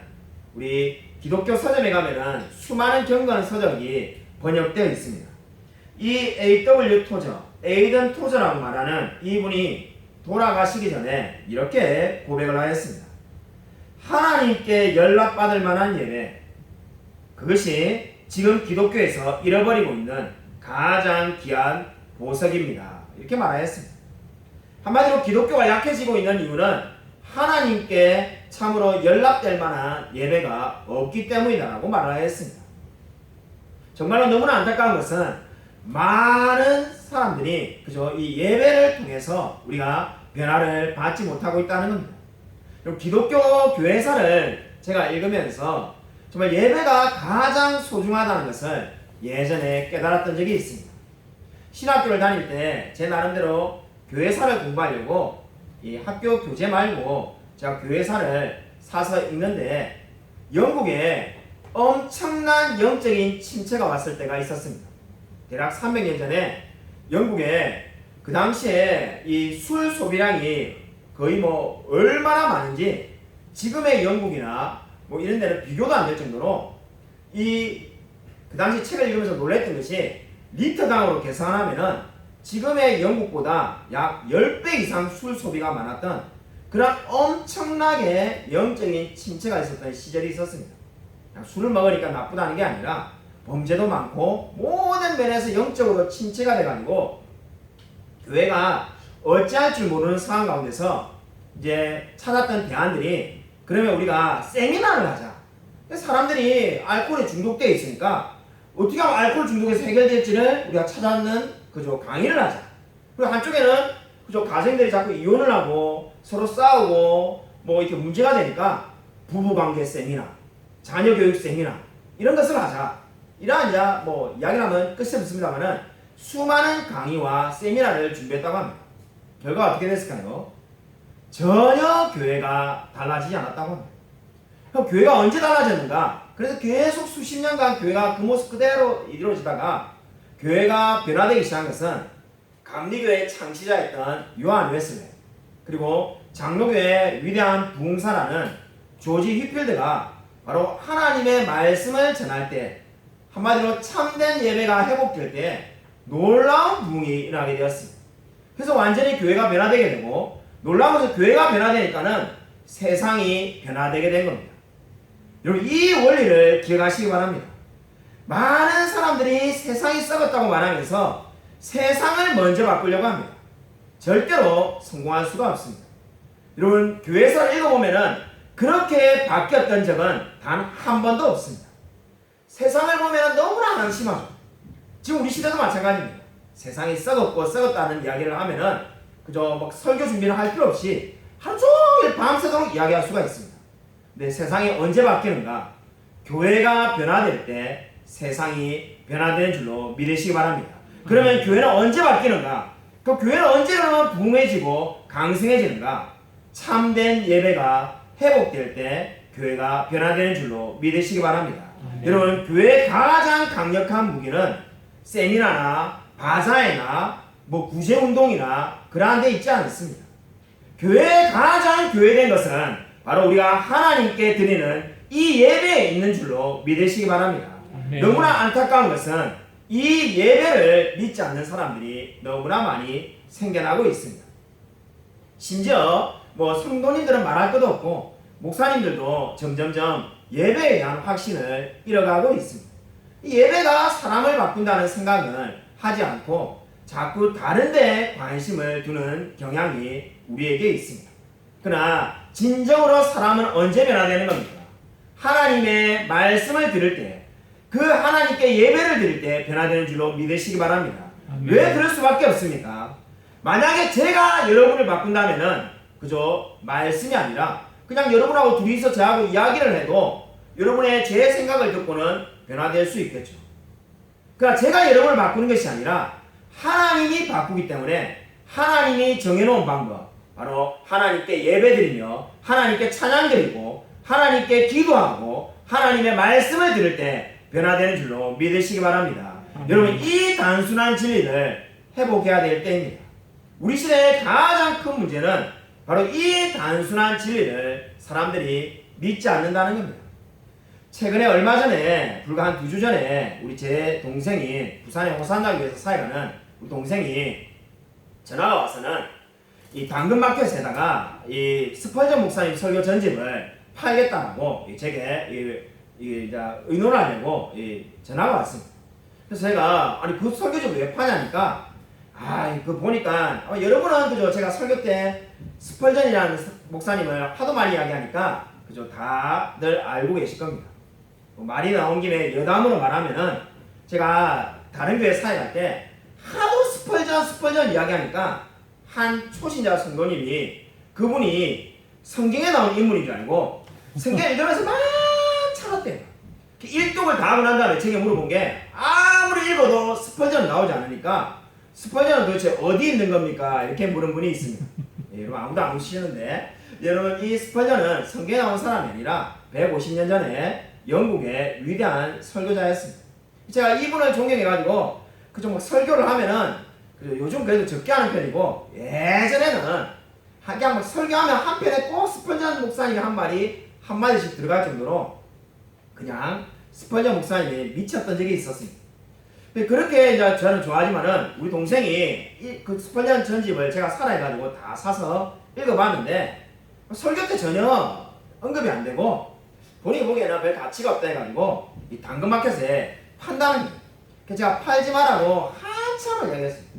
우리 기독교 서점에 가면은 수많은 경건 서적이 번역되어 있습니다. 이 A.W. 토저, 에이든 토저라고 말하는 이분이 돌아가시기 전에 이렇게 고백을 하였습니다. 하나님께 연락받을 만한 예배, 그것이 지금 기독교에서 잃어버리고 있는 가장 귀한 보석입니다. 이렇게 말하였습니다. 한마디로 기독교가 약해지고 있는 이유는 하나님께 참으로 연락될 만한 예배가 없기 때문이다라고 말하였습니다. 정말로 너무나 안타까운 것은 많은 사람들이 그저 이 예배를 통해서 우리가 변화를 받지 못하고 있다는 겁니다. 그리고 기독교 교회사를 제가 읽으면서 정말 예배가 가장 소중하다는 것을 예전에 깨달았던 적이 있습니다. 신학교를 다닐 때 제 나름대로 교회사를 공부하려고 이 학교 교재 말고 제가 교회사를 사서 읽는데 영국에 엄청난 영적인 침체가 왔을 때가 있었습니다. 대략 300년 전에 영국에 그 당시에 이 술 소비량이 거의 뭐 얼마나 많은지 지금의 영국이나 뭐 이런 데는 비교도 안 될 정도로 그 당시 책을 읽으면서 놀랬던 것이 리터당으로 계산하면은 지금의 영국보다 약 10배 이상 술 소비가 많았던 그런 엄청나게 영적인 침체가 있었던 시절이 있었습니다. 술을 먹으니까 나쁘다는 게 아니라 범죄도 많고 모든 면에서 영적으로 침체가 돼가지고 교회가 어찌할 줄 모르는 상황 가운데서 이제 찾았던 대안들이, 그러면 우리가 세미나를 하자. 사람들이 알코올에 중독되어 있으니까 어떻게 하면 알코올 중독에서 해결될지를 우리가 찾아는 그저 강의를 하자. 그리고 한쪽에는 그저 가정들이 자꾸 이혼을 하고 서로 싸우고 뭐 이렇게 문제가 되니까 부부관계 세미나, 자녀교육 세미나 이런 것을 하자. 이러한 이제 뭐 이야기를 하면 끝이 없습니다만은 수많은 강의와 세미나를 준비했다고 합니다. 결과가 어떻게 됐을까요? 전혀 교회가 달라지지 않았다고 합니다. 그럼 교회가 언제 달라졌는가? 그래서 계속 수십 년간 교회가 그 모습 그대로 이루어지다가 교회가 변화되기 시작한 것은 감리교회의 창시자였던 요한 웨슬레, 그리고 장로교회의 위대한 부흥사라는 조지 휘필드가 바로 하나님의 말씀을 전할 때, 한마디로 참된 예배가 회복될 때 놀라운 부흥이 일어나게 되었습니다. 그래서 완전히 교회가 변화되게 되고, 놀라운 것은 교회가 변화되니까는 세상이 변화되게 된 겁니다. 여러분, 이 원리를 기억하시기 바랍니다. 많은 사람들이 세상이 썩었다고 말하면서 세상을 먼저 바꾸려고 합니다. 절대로 성공할 수가 없습니다. 여러분, 교회서를 읽어보면은 그렇게 바뀌었던 적은 단 한 번도 없습니다. 세상을 보면 너무나 안심하죠. 지금 우리 시대도 마찬가지입니다. 세상이 썩었고 썩었다는 이야기를 하면은 그저 막 설교 준비를 할 필요 없이 하루 종일 밤새도록 이야기할 수가 있습니다. 근데 세상이 언제 바뀌는가? 교회가 변화될 때 세상이 변화되는 줄로 믿으시기 바랍니다. 그러면 교회는 언제 바뀌는가? 그 교회는 언제 그러면 부흥해지고 강성해지는가? 참된 예배가 회복될 때 교회가 변화되는 줄로 믿으시기 바랍니다. 여러분, 교회의 가장 강력한 무기는 세미나나 바자회나 뭐 구제운동이나 그러한 데 있지 않습니다. 교회의 가장 교회된 것은 바로 우리가 하나님께 드리는 이 예배에 있는 줄로 믿으시기 바랍니다. 너무나 안타까운 것은 이 예배를 믿지 않는 사람들이 너무나 많이 생겨나고 있습니다. 심지어 뭐 성도님들은 말할 것도 없고 목사님들도 점점점 예배에 대한 확신을 잃어가고 있습니다. 이 예배가 사람을 바꾼다는 생각을 하지 않고 자꾸 다른 데 관심을 두는 경향이 우리에게 있습니다. 그러나 진정으로 사람은 언제 변화되는 겁니까? 하나님의 말씀을 들을 때, 그 하나님께 예배를 드릴 때 변화되는 줄로 믿으시기 바랍니다. 아멘. 왜 그럴 수밖에 없습니까? 만약에 제가 여러분을 바꾼다면은 그저 말씀이 아니라 그냥 여러분하고 둘이서 저하고 이야기를 해도 여러분의 제 생각을 듣고는 변화될 수 있겠죠. 그러니까 제가 여러분을 바꾸는 것이 아니라 하나님이 바꾸기 때문에 하나님이 정해놓은 방법, 바로 하나님께 예배드리며 하나님께 찬양드리고 하나님께 기도하고 하나님의 말씀을 들을 때 변화되는 줄로 믿으시기 바랍니다. 여러분, 이 단순한 진리를 회복해야 될 때입니다. 우리 시대의 가장 큰 문제는 바로 이 단순한 진리를 사람들이 믿지 않는다는 겁니다. 최근에 얼마 전에, 불과 한 2주 전에 우리 제 동생이 부산의 호산다교에서 사역하는 우리 동생이 전화가 와서는 이 당근마켓에다가 이 스펄전 목사님 설교 전집을 팔겠다고 제게 의논을 하려고 전화가 왔습니다. 그래서 제가 아니 그 설교집 왜 파냐니까 그 보니까 여러분은 그저 제가 설교 때 스펄전이라는 목사님을 하도 많이 이야기하니까 그저 다들 알고 계실 겁니다. 말이 나온 김에 여담으로 말하면은 제가 다른 교회 사역할 때 하도 스펄전 이야기하니까 한 초신자 성도님이 그분이 성경에 나온 인물인 줄 알고 성경 읽으면서 막 찾았대요. 일독을 다 하고 난 다음에 제게 물어본 게 아무리 읽어도 스펄전 나오지 않으니까 스펄전은 도대체 어디 있는 겁니까? 이렇게 물은 분이 있습니다. 여러분 아무도 안 웃으시는데 여러분 이 스펄전은 성경에 나온 사람이 아니라 150년 전에 영국의 위대한 설교자였습니다. 제가 이분을 존경해가지고 그좀 막 설교를 하면은 요즘 그래도 적게 하는 편이고 예전에는 그냥 막 설교하면 한 편에 꼭 스펄전 목사님이 한 마디씩 들어갈 정도로 그냥 스펄전 목사님이 미쳤던 적이 있었습니다. 그렇게 이제 저는 좋아하지만은 우리 동생이 그 스펄전 전집을 제가 사라해가지고 다 사서 읽어봤는데 설교 때 전혀 언급이 안 되고 본인이 보기에는 별 가치가 없다 해가지고 이 당근마켓에 판다는 거예요. 그래서 제가 팔지 말라고 한참을 이야기했습니다.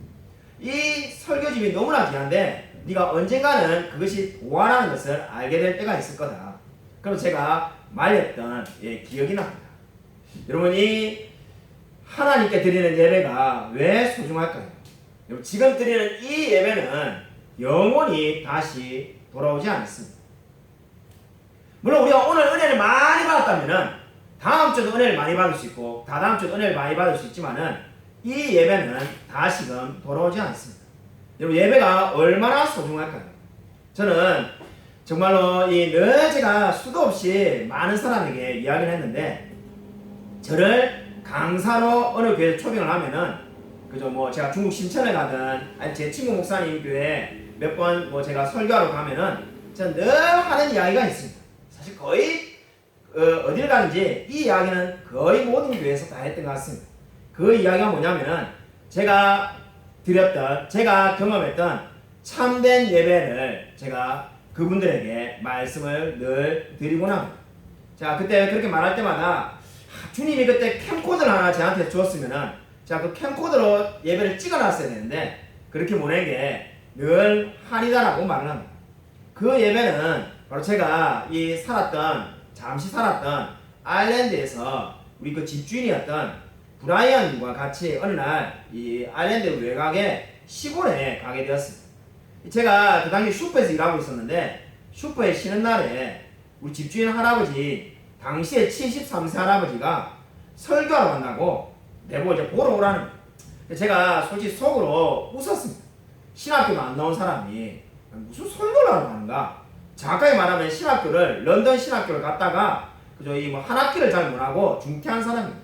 이 설교집이 너무나 귀한데 네가 언젠가는 그것이 보완하는 것을 알게 될 때가 있을 거다. 그래서 제가 말했던 기억이 납니다. 여러분, 이 하나님께 드리는 예배가 왜 소중할까요? 여러분, 지금 드리는 이 예배는 영원히 다시 돌아오지 않습니다. 물론 우리가 오늘 은혜를 많이 받았다면은 다음 주도 은혜를 많이 받을 수 있고 다다음 주도 은혜를 많이 받을 수 있지만은 이 예배는 다시금 돌아오지 않습니다. 여러분, 예배가 얼마나 소중할까요? 저는 정말로 늘 제가 수도 없이 많은 사람에게 이야기를 했는데 저를 강사로 어느 교회에 초빙을 하면은 그저 뭐 제가 중국 심천에 가든 아니 제 친구 목사님 교회 몇 번 뭐 제가 설교하러 가면은 저는 늘 하는 이야기가 있습니다. 사실 거의 어딜 가든지 이 이야기는 거의 모든 교회에서 다 했던 것 같습니다. 그 이야기가 뭐냐면은 제가 경험했던 참된 예배를 제가 그분들에게 말씀을 늘 드리곤 합니다. 자, 그때 그렇게 말할 때마다 주님이 그때 캠코더를 하나 저한테 주었으면은 제가 그 캠코더로 예배를 찍어놨어야 되는데 그렇게 보낸 게 늘 한이다라고 말을 합니다. 그 예배는 바로 제가 잠시 살았던 아일랜드에서 우리 그 집주인이었던 브라이언과 같이 어느 날 이 아일랜드 외곽에 시골에 가게 되었습니다. 제가 그 당시 슈퍼에서 일하고 있었는데 슈퍼에 쉬는 날에 우리 집주인 할아버지, 당시에 73세 할아버지가 설교하러 간다고 내보고 이제 보러 오라는 거예요. 제가 솔직히 속으로 웃었습니다. 신학교도 안 나온 사람이 무슨 설교를 하러 가는가? 정확하게 말하면 런던 신학교를 갔다가 그저 뭐 한 학기를 잘 못하고 중퇴한 사람입니다.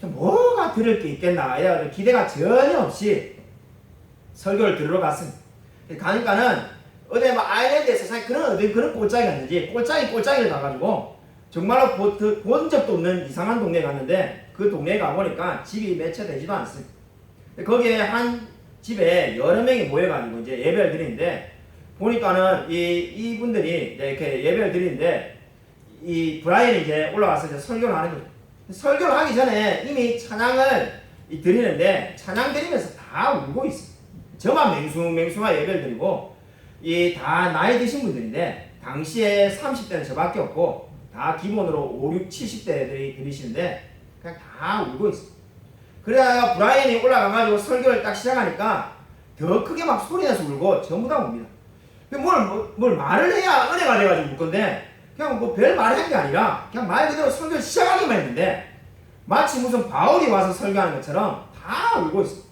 뭐가 들을 게 있겠나? 기대가 전혀 없이 설교를 들으러 갔습니다. 가니까는 어디 뭐 아일랜드에서 사실 그런 꼴짝이 갔는지 꼴짝이를 가가지고 정말로 본 적도 없는 이상한 동네에 갔는데 그 동네에 가보니까 집이 몇 채 되지도 않습니다. 거기에 한 집에 여러 명이 모여가지고 이제 예배를 드리는데 보니까는 이분들이 이렇게 예배를 드리는데 이 브라이언이 이제 올라와서 이제 설교를 하는 거죠. 설교를 하기 전에 이미 찬양을 드리는데 찬양 드리면서 다 울고 있어요. 저만 맹숭하게 예배를 드리고 다 나이 드신 분들인데 당시에 30대는 저밖에 없고 다 기본으로 5, 6, 70대들이 드리시는데 그냥 다 울고 있어요. 그래야 브라이언이 올라가가지고 설교를 딱 시작하니까 더 크게 막 소리내서 울고 전부 다 웁니다. 뭘 말을 해야 은혜가 돼가지고 울 건데 그냥 뭐 별 말을 한 게 아니라 그냥 말 그대로 설교를 시작하기만 했는데 마치 무슨 바울이 와서 설교하는 것처럼 다 울고 있어요.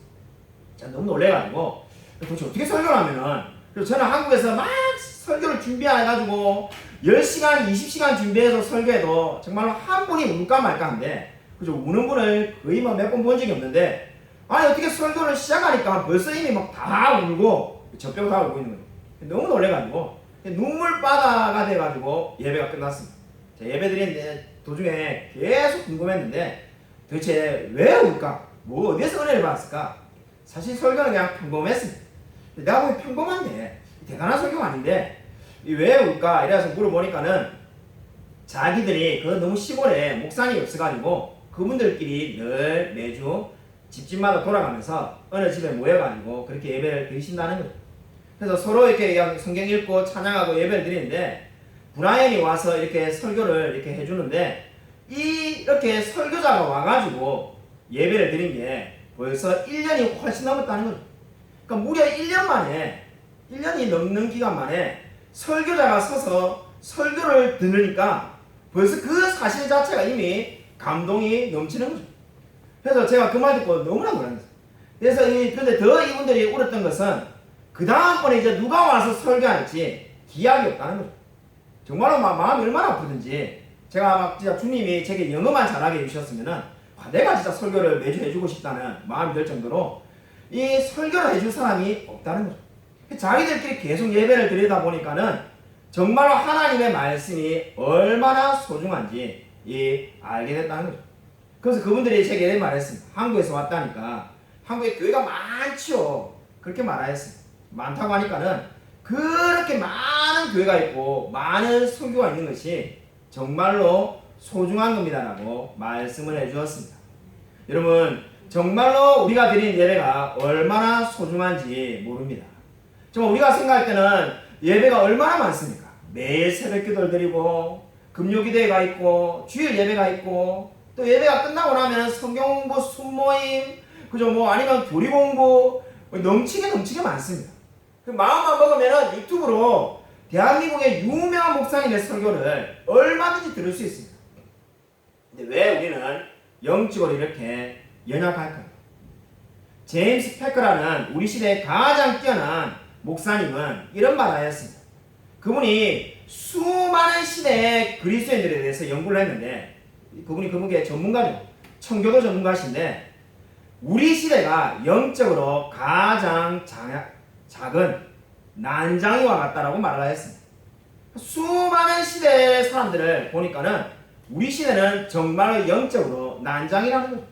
자, 너무 놀래가지고 도대체 어떻게 설교를 하면은 그래서 저는 한국에서 막 설교를 준비해가지고 10시간, 20시간 준비해서 설교해도 정말로 한 분이 울까 말까 한데 그죠? 우는 분을 거의 뭐 몇 번 본 적이 없는데 아니 어떻게 설교를 시작하니까 벌써 이미 막 다 울고 젖병 다 울고 있는 거예요. 너무 놀래가지고 눈물바다가 돼가지고 예배가 끝났습니다. 제가 예배 드리는데 도중에 계속 궁금했는데 도대체 왜 울까? 뭐 어디에서 은혜를 받았을까? 사실 설교는 그냥 평범했습니다. 내가 보기 평범한데 대단한 설교가 아닌데 왜 울까? 이래서 물어보니까는 자기들이 그 너무 시골에 목사님이 없어가지고 그분들끼리 늘 매주 집집마다 돌아가면서 어느 집에 모여가지고 그렇게 예배를 드리신다는 거죠. 그래서 서로 이렇게 성경 읽고 찬양하고 예배를 드리는데 브라이언이 와서 이렇게 설교를 이렇게 해주는데 이렇게 설교자가 와가지고 예배를 드린 게 벌써 1년이 훨씬 넘었다는 거죠. 그러니까 무려 1년 만에 1년이 넘는 기간 만에 설교자가 서서 설교를 들으니까 벌써 그 사실 자체가 이미 감동이 넘치는 거죠. 그래서 제가 그 말 듣고 너무나 놀랐어요. 그래서 근데 더 이분들이 울었던 것은 그 다음번에 이제 누가 와서 설교할지 기약이 없다는 거죠. 정말로 마음이 얼마나 아프든지 제가 막 진짜 주님이 제게 영어만 잘하게 해주셨으면은 내가 진짜 설교를 매주 해주고 싶다는 마음이 들 정도로 이 설교를 해줄 사람이 없다는 거죠. 자기들끼리 계속 예배를 드리다 보니까는 정말로 하나님의 말씀이 얼마나 소중한지 알게 됐다는 거죠. 그래서 그분들이 제게 이렇게 말했습니다. 한국에서 왔다니까 한국에 교회가 많죠. 그렇게 말하였습니다. 많다고 하니까는 그렇게 많은 교회가 있고 많은 선교가 있는 것이 정말로 소중한 겁니다라고 말씀을 해주었습니다. 여러분 정말로 우리가 드린 예배가 얼마나 소중한지 모릅니다. 정말 우리가 생각할 때는 예배가 얼마나 많습니까? 매일 새벽 기도를 드리고 금요기도회가 있고 주일 예배가 있고 또 예배가 끝나고 나면 성경 공부 순모임 그죠? 뭐 아니면 교리 공부 넘치게 많습니다. 그 마음만 먹으면 유튜브로 대한민국의 유명한 목사님의 설교를 얼마든지 들을 수 있습니다. 근데 왜 우리는 영적으로 이렇게 연약할까요? 제임스 패커라는 우리 시대의 가장 뛰어난 목사님은 이런 말을 하였습니다. 그분이 수많은 시대의 그리스도인들에 대해서 연구를 했는데 그분이 전문가죠. 청교도 전문가신데 우리 시대가 영적으로 가장 작은 난장이와 같다라고 말을 하였습니다. 수많은 시대의 사람들을 보니까는 우리 시대는 정말로 영적으로 난장이라는 거죠.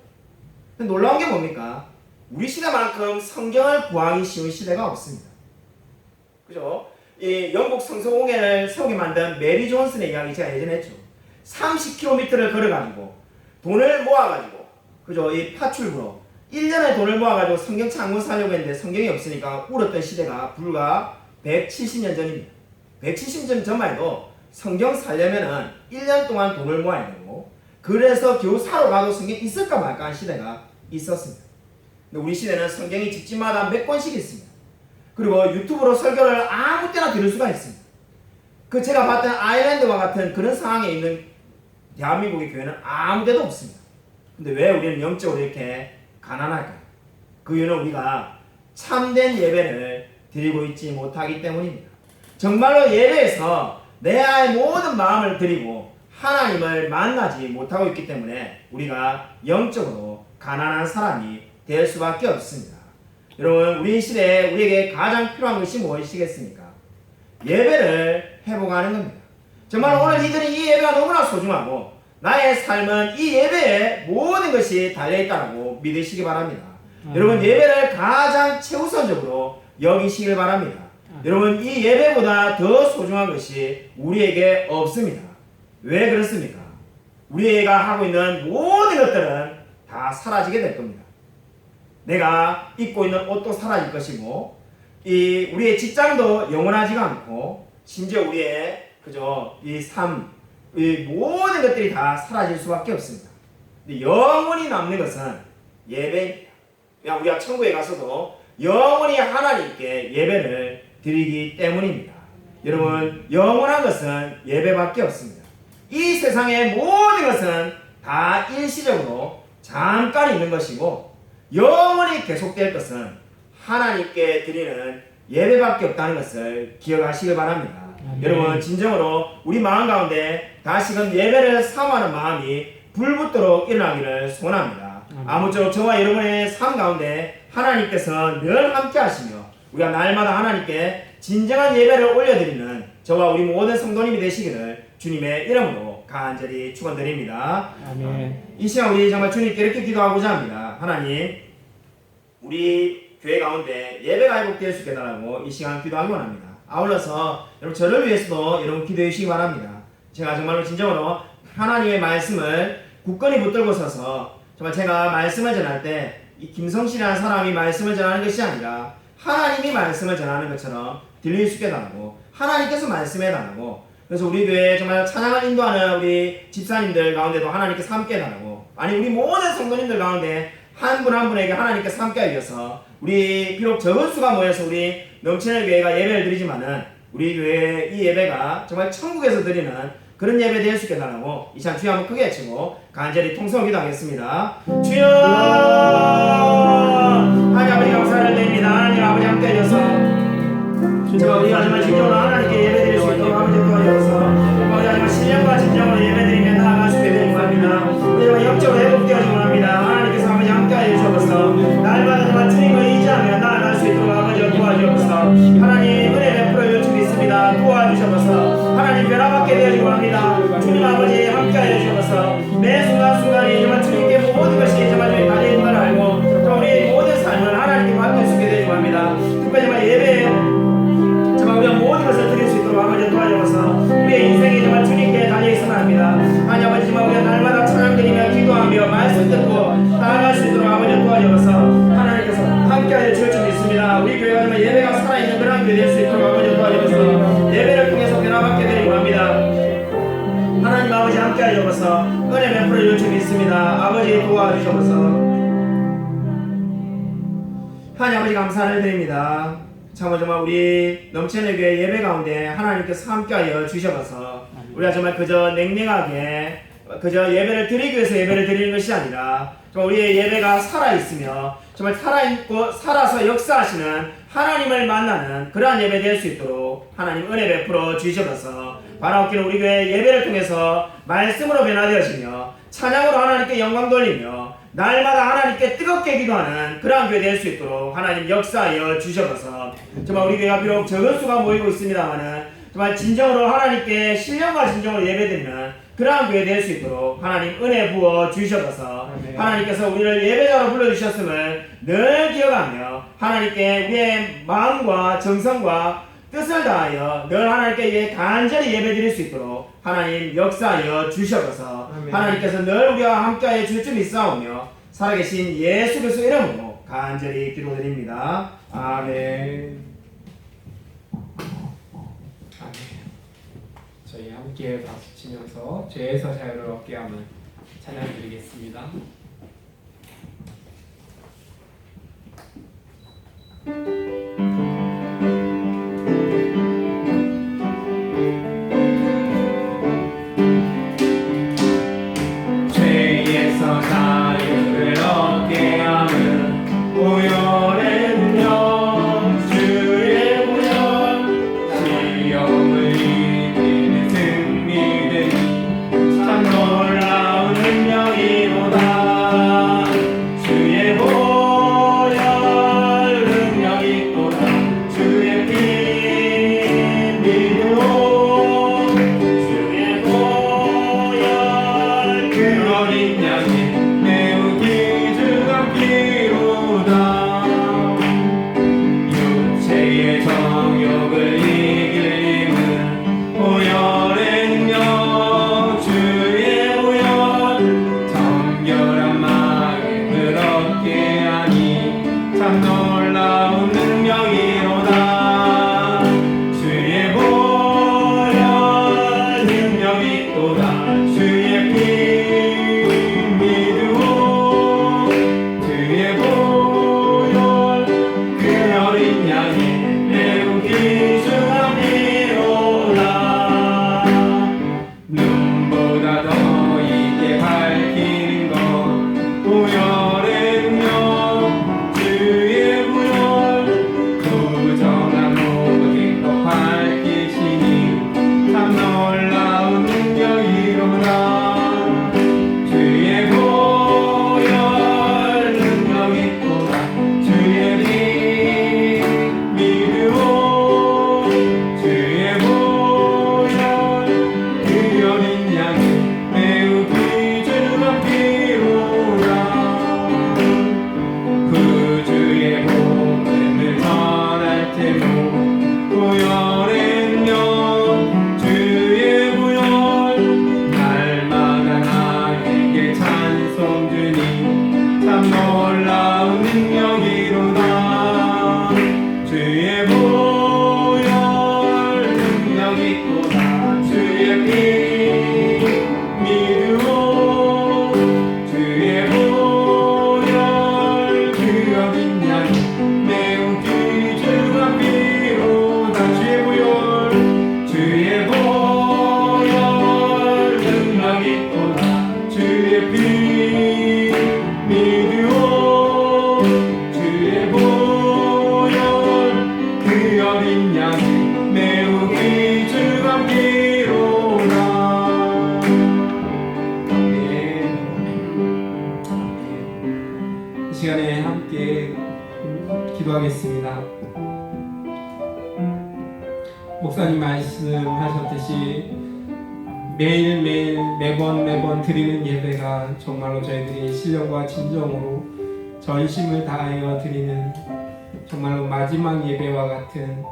놀라운 게 뭡니까? 우리 시대만큼 성경을 구하기 쉬운 시대가 없습니다. 그죠? 이 영국 성서공회를 세우게 만든 메리 존슨의 이야기 제가 예전에 했죠. 30km를 걸어가지고 돈을 모아가지고 그죠? 이 파출부로 1년에 돈을 모아가지고 성경 창문 사려고 했는데 성경이 없으니까 울었던 시대가 불과 170년 전입니다. 170년 전만 해도 성경 살려면은 1년 동안 돈을 모아야 되고 그래서 겨우 사러 가도 성경이 있을까 말까 한 시대가 있었습니다. 근데 우리 시대는 성경이 집집마다 몇 권씩 있습니다. 그리고 유튜브로 설교를 아무 때나 들을 수가 있습니다. 그 제가 봤던 아일랜드와 같은 그런 상황에 있는 대한민국의 교회는 아무 데도 없습니다. 근데 왜 우리는 영적으로 이렇게 가난할까요? 그 이유는 우리가 참된 예배를 드리고 있지 못하기 때문입니다. 정말로 예배에서 내 모든 마음을 드리고 하나님을 만나지 못하고 있기 때문에 우리가 영적으로 가난한 사람이 될 수밖에 없습니다. 여러분, 우리 시대에 우리에게 가장 필요한 것이 무엇이겠습니까? 예배를 회복하는 겁니다. 정말 오늘 이들은 이 예배가 너무나 소중하고 나의 삶은 이 예배에 모든 것이 달려있다고 믿으시기 바랍니다. 여러분, 예배를 가장 최우선적으로 여기시길 바랍니다. 여러분, 이 예배보다 더 소중한 것이 우리에게 없습니다. 왜 그렇습니까? 우리가 하고 있는 모든 것들은 다 사라지게 될 겁니다. 내가 입고 있는 옷도 사라질 것이고 우리의 직장도 영원하지가 않고 심지어 우리의 이 삶, 이 모든 것들이 다 사라질 수밖에 없습니다. 근데 영원히 남는 것은 예배입니다. 그냥 우리가 천국에 가서도 영원히 하나님께 예배를 드리기 때문입니다. 여러분, 영원한 것은 예배밖에 없습니다. 이 세상의 모든 것은 다 일시적으로 잠깐 있는 것이고 영원히 계속될 것은 하나님께 드리는 예배밖에 없다는 것을 기억하시길 바랍니다. 여러분, 진정으로 우리 마음 가운데 다시금 예배를 사모하는 마음이 불붙도록 일어나기를 소원합니다. 아무쪼록 저와 여러분의 삶 가운데 하나님께서 늘 함께 하시며 우리가 날마다 하나님께 진정한 예배를 올려드리는 저와 우리 모든 성도님이 되시기를 주님의 이름으로 간절히 축원드립니다. 아멘. 이 시간 우리 정말 주님께 이렇게 기도하고자 합니다. 하나님, 우리 교회 가운데 예배가 회복될 수 있게 달라고 이 시간 기도하기 원합니다. 아울러서 여러분 저를 위해서도 여러분 기도해 주시기 바랍니다. 제가 정말로 진정으로 하나님의 말씀을 굳건히 붙들고 서서 정말 제가 말씀을 전할 때 이 김성실이라는 사람이 말씀을 전하는 것이 아니라 하나님이 말씀을 전하는 것처럼 들릴 수 있게 달라고 하나님께서 말씀해 달라고 그래서 우리 교회에 정말 찬양을 인도하는 우리 집사님들 가운데도 하나님께서 함께 해달라고 아니 우리 모든 성도님들 가운데 한 분 한 분에게 하나님께서 함께 하셔서 우리 비록 적은 수가 모여서 우리 넘치는 교회가 예배를 드리지만은 우리 교회 이 예배가 정말 천국에서 드리는 그런 예배 될 수 있게 달라고 이 시간 주여 한번 크게 외치고 간절히 통성을 기도하겠습니다. 주여 하나님 아버지 감사를 드립니다. 하나님 아버지 함께 해줘서 주여 우리가 정말 진정으로 하나님께 예배 드릴 수 있도록 아버지 도와주셔서 우리가 정말 신령과 진정으로 예배 드리며 나아갈 수 있게 되는 겁니다. 우리 정말 영적으로 회복되어지고 합니다. 하나님께서 아버지 함께 해주셔서 날마다 정말 주님을 의지하며 나아갈 수 있도록 아버지 도와주셔서 하나님 은혜 베풀어 줄 수 있습니다. 도와주셔서 하나님 변화받게 되어지고 합니다. 주님 아버지 함께 해주셔서 매 순간순간이 정말 주님께 모든 것이 정말 저희 달려있는 걸 알고 정말 우리 모든 삶을 하나님께 맡길 수 있게 되어지고 합니다. 특별히 정말 예배에 정말 우리가 모든 것을 드릴 수 있도록 아버지 도와주셔서 우리의 인생이 정말 주님께 달려있어야 합니다. 하나님 아버지 정말 우리가 날마다 찬양드리며 기도하며 말씀 듣고 나아갈 수 있도록 아버지 도와주셔서 하나님께서 함께하여 주실 줄 믿습니다. 우리 교회가 정말 예배가 살아있는 그런 교회 될 수 있도록 아버지 도와주셔서 예배를 통해서 변화받게 되리고 합니다. 하나님 아버지 함께하여 주셔서 은혜 베풀어 주실 줄 믿습니다. 아버지 도와주셔서 하나님 아버지 감사를 드립니다. 정말 우리 넘치는 교회 예배 가운데 하나님께서 함께하여 주셔서 우리가 정말 그저 냉랭하게 그저 예배를 드리기 위해서 예배를 드리는 것이 아니라 정말 우리의 예배가 살아있으며 정말 살아있고 살아서 역사하시는 하나님을 만나는 그러한 예배 될 수 있도록 하나님 은혜 베풀어 주셔서 바라옵기는 우리 교회 예배를 통해서 말씀으로 변화되어지며 찬양으로 하나님께 영광 돌리며 날마다 하나님께 뜨겁게 기도하는 그러한 교회 될 수 있도록 하나님 역사하여 주셔서 정말 우리 교회가 비록 적은 수가 모이고 있습니다만은 정말 진정으로 하나님께 신령과 진정으로 예배드리는 그러한 교회 될 수 있도록 하나님 은혜 부어 주셔서 하나님께서 우리를 예배자로 불러주셨음을 늘 기억하며 하나님께 우리의 마음과 정성과 뜻을 다하여 늘 하나님께 간절히 예배드릴 수 있도록 하나님 역사하여 주셔서 하나님께서 늘 우리와 함께하여 줄 줄 믿사오며 살아계신 예수 그리스도 이름으로 간절히 기도드립니다. 아멘. 아멘. 저희 함께 박수치면서 죄에서 자유를 얻게 하면 찬양 드리겠습니다. 죄에서 자유를 얻게 하는 보혈의 능력 주의 보혈 시험을 이기는 승리되니 참 놀라운 능력이로다 주의 보혈 능력이 또다 주의 피 믿음으로 주의 보혈 그 어린 양이 매우 기중한 피로다 육체의 정욕을 이길 힘은 보혈의 능력 주의 보혈 정결한 마음을 얻게 하니 참 놀라운 능력이로다 주의 보혈 능력이 또다 주의 피 믿음으로 주의 보혈 그 어린 양이 매우 귀중한 피로다 눈보다 더 이게 밝히는 것 보혈의 능력 주의 보혈 부정한 모든 것 밝히시니 참 놀라운 능력이로다 주의 보혈 능력이 또다 주의 피 믿음으로 주의 보혈 그 어린 양이 매우 귀중한 피로다 구주의 복음을 전할 테고 보혈의 능력 주의 보혈 날마다 나에게 찬송 주니 참 놀라운 능력이로다 주의 보혈 능력이 또다 주의 피 믿음으로 주의 보혈 그 어린 양이 매우 귀중한 피로다 주의 보혈 능력이 또다 주의 피 믿음으로 주의 보혈 그 어린 양이 매우 귀중한 피로다 아멘. 이 시간에 함께 기도하겠습니다. 목사님 말씀하셨듯이 매일매일 매번 드리는 예배가 정말로 저희들이 신령과 진정으로 전심을 다하여 드리는 정말로 마지막 예배와 같은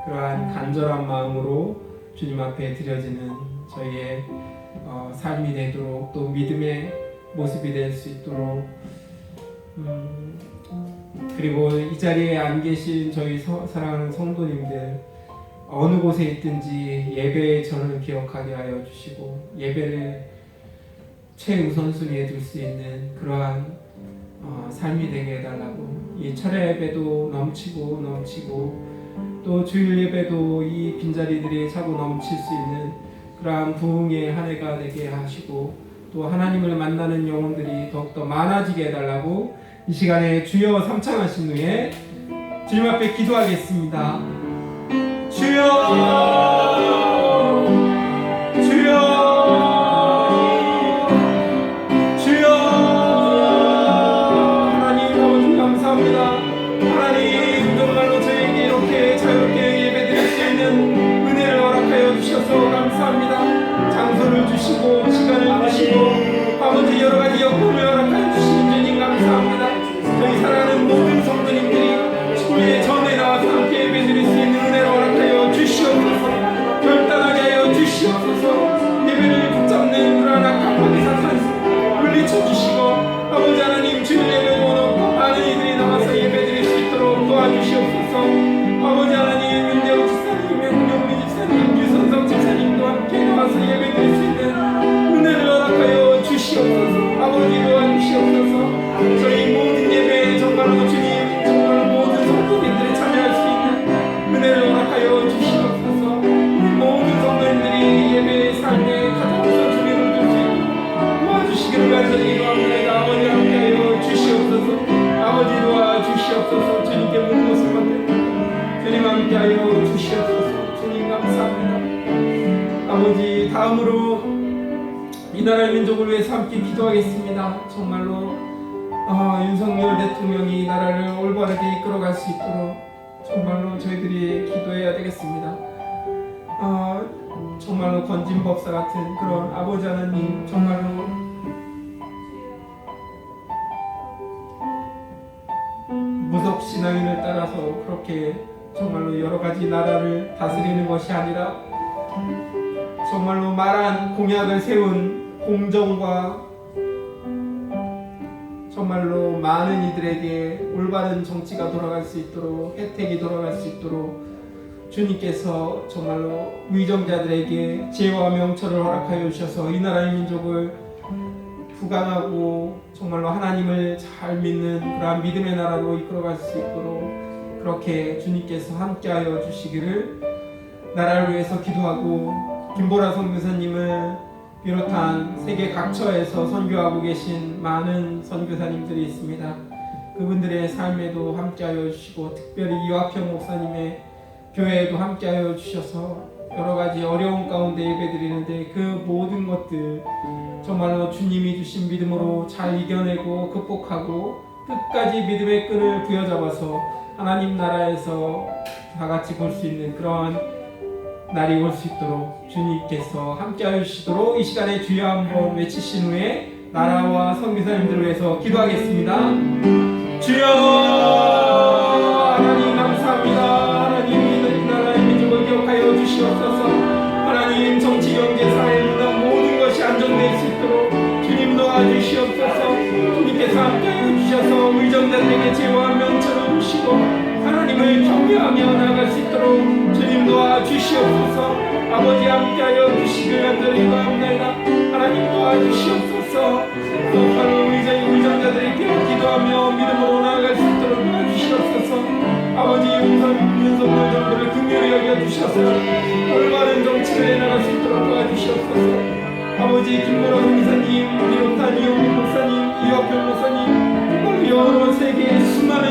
그러한 간절한 마음으로 주님 앞에 드려지는 저희의 삶이 되도록 또 믿음의 모습이 될 수 있도록 그리고 이 자리에 안 계신 저희 사랑하는 성도님들 어느 곳에 있든지 예배의 전을 기억하게 하여 주시고 예배를 최우선순위에 둘 수 있는 그러한 삶이 되게 해달라고 이 철야 예배도 넘치고 또 주일 예배도 이 빈자리들이 차고 넘칠 수 있는 그러한 부흥의 한 해가 되게 하시고 또 하나님을 만나는 영혼들이 더욱더 많아지게 해달라고 이 시간에 주여 삼창하신 후에 주님 앞에 기도하겠습니다. 주여 하나님 아버지 감사합니다. 하나님 정말로 저에게 이렇게 자유롭게 예배드릴 수 있는 은혜를 허락하여 주셔서 감사합니다. 장소를 주시고 시간을 주시고 아버지 여러가지 여건을 허락하여 주시는 주님 감사합니다. 저희 사랑하는 모든 성도님들이 주의 전에 나와서 함께 예배드릴 수 있는 은혜를 허락하여 주시옵소서. 결단하게 하여 주시옵소서. 예배를 붙잡는 그러한 악한 사탄 물리쳐 주시고 아버지 하나님 주일 예배 모두 많은 이들이 나와서 예배드릴 수 있도록 도와주시옵소서. 아버지 하나님 윤대호 집사님, 윤영미 집사님, 유선석 집사님도 함께 아버지, 다음으로 이 나라의 민족을 위해서 함께 기도하겠습니다. 정말로 윤석열 대통령이 이 나라를 올바르게 이끌어갈 수 있도록 정말로 저희들이 기도해야 되겠습니다. 정말로 건진법사 같은 그런 아버지 하나님, 정말로 무속신앙인을 따라서 그렇게 정말로 여러 가지 나라를 다스리는 것이 아니라 정말로 말한 공약을 세운 공정과 정말로 많은 이들에게 올바른 정치가 돌아갈 수 있도록, 혜택이 돌아갈 수 있도록 주님께서 정말로 위정자들에게 지혜와 명철을 허락하여 주셔서 이 나라의 민족을 부강하고 정말로 하나님을 잘 믿는 그러한 믿음의 나라로 이끌어갈 수 있도록 그렇게 주님께서 함께하여 주시기를 나라를 위해서 기도하고, 김보라 선교사님을 비롯한 세계 각처에서 선교하고 계신 많은 선교사님들이 있습니다. 그분들의 삶에도 함께하여 주시고, 특별히 이화평 목사님의 교회에도 함께하여 주셔서 여러 가지 어려운 가운데 예배드리는데 그 모든 것들 정말로 주님이 주신 믿음으로 잘 이겨내고 극복하고 끝까지 믿음의 끈을 부여잡아서 하나님 나라에서 다 같이 볼 수 있는 그러한 날이 올 수 있도록 주님께서 함께하여 주시도록 이 시간에 주여 한번 외치신 후에 나라와 선교사님들을 위해서 기도하겠습니다. 주여 하나님 감사합니다. 하나님 이 나라의 민족을 기억하여 주시옵소서. 하나님 정치 경제 사회 문화 모든 것이 안정될 수 있도록 주님 도와주시옵소서. 주님께서 함께하여 주셔서 의정자들에게 지혜와 명철을 주시고 하나님을 경외하며 나아갈 수 있도록 주님 도와주시옵소서. 아버지 함께하여 주시길 간절히 바랍니다. 하나님 도와주시옵소서. 또 바로 의정자들에게 기도하며 믿음으로 나아갈 수 있도록 도와주시옵소서. 아버지 윤석열 정부를 긍휼히 여겨주셔서 올바른 정치를 해나갈 수 있도록 도와주시옵소서. 아버지 김보라 선교사님 비롯한 이용민 목사님, 이화평 목사님, 정말 여러 세계의 수많은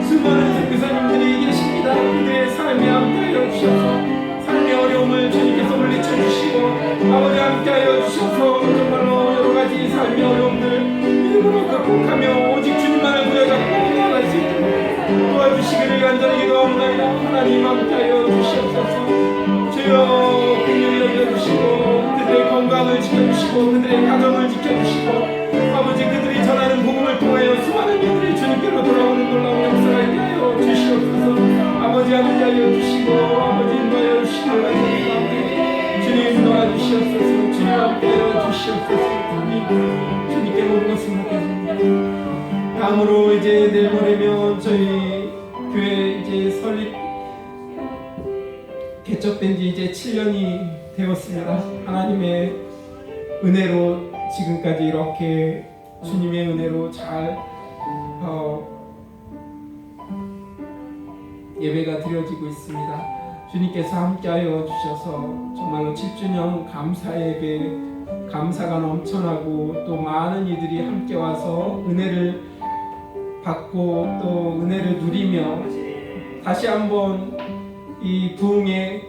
선교사님들이 계십니다. 그들의 삶에 함께하여 주셔서 삶의 어려움을 주님께서 물리쳐 주시고 아버지 함께하여 주셔서 정말로 여러 가지 삶의 어려움들 믿음으로 극복하며 오직 주님만을 부여잡고 나아갈 수 있도록 도와주시기를 간절히 기도합니다. 하나님 함께하여 주시옵소서. 주여 긍휼히 여겨주시고 그들의 건강을 지켜주시고 그들의 가정을 지켜주시고 아버지 그들이 전하는 복음을 통하여 수많은 이들이 주님께로 돌아오는 놀라운 역사가 있게 하여 주시옵소서. 아버지 함께하여 주시고 아버지 인도하여 주시기를 간절히 주님 도와주시옵소서. 주님 함께하여 주시옵소서. 주님께 모든 것을 맡겨줍니다. 다음으로 이제 내일 모레면 저희 교회 이제 설립 개척된 지 이제 7년이 되었습니다. 하나님의 은혜로 지금까지 이렇게 주님의 은혜로 잘 예배가 드려지고 있습니다. 주님께서 함께하여 주셔서 정말로 7주년 감사 예배, 감사가 넘쳐나고 또 많은 이들이 함께 와서 은혜를 받고 또 은혜를 누리며 다시 한번 이 부흥의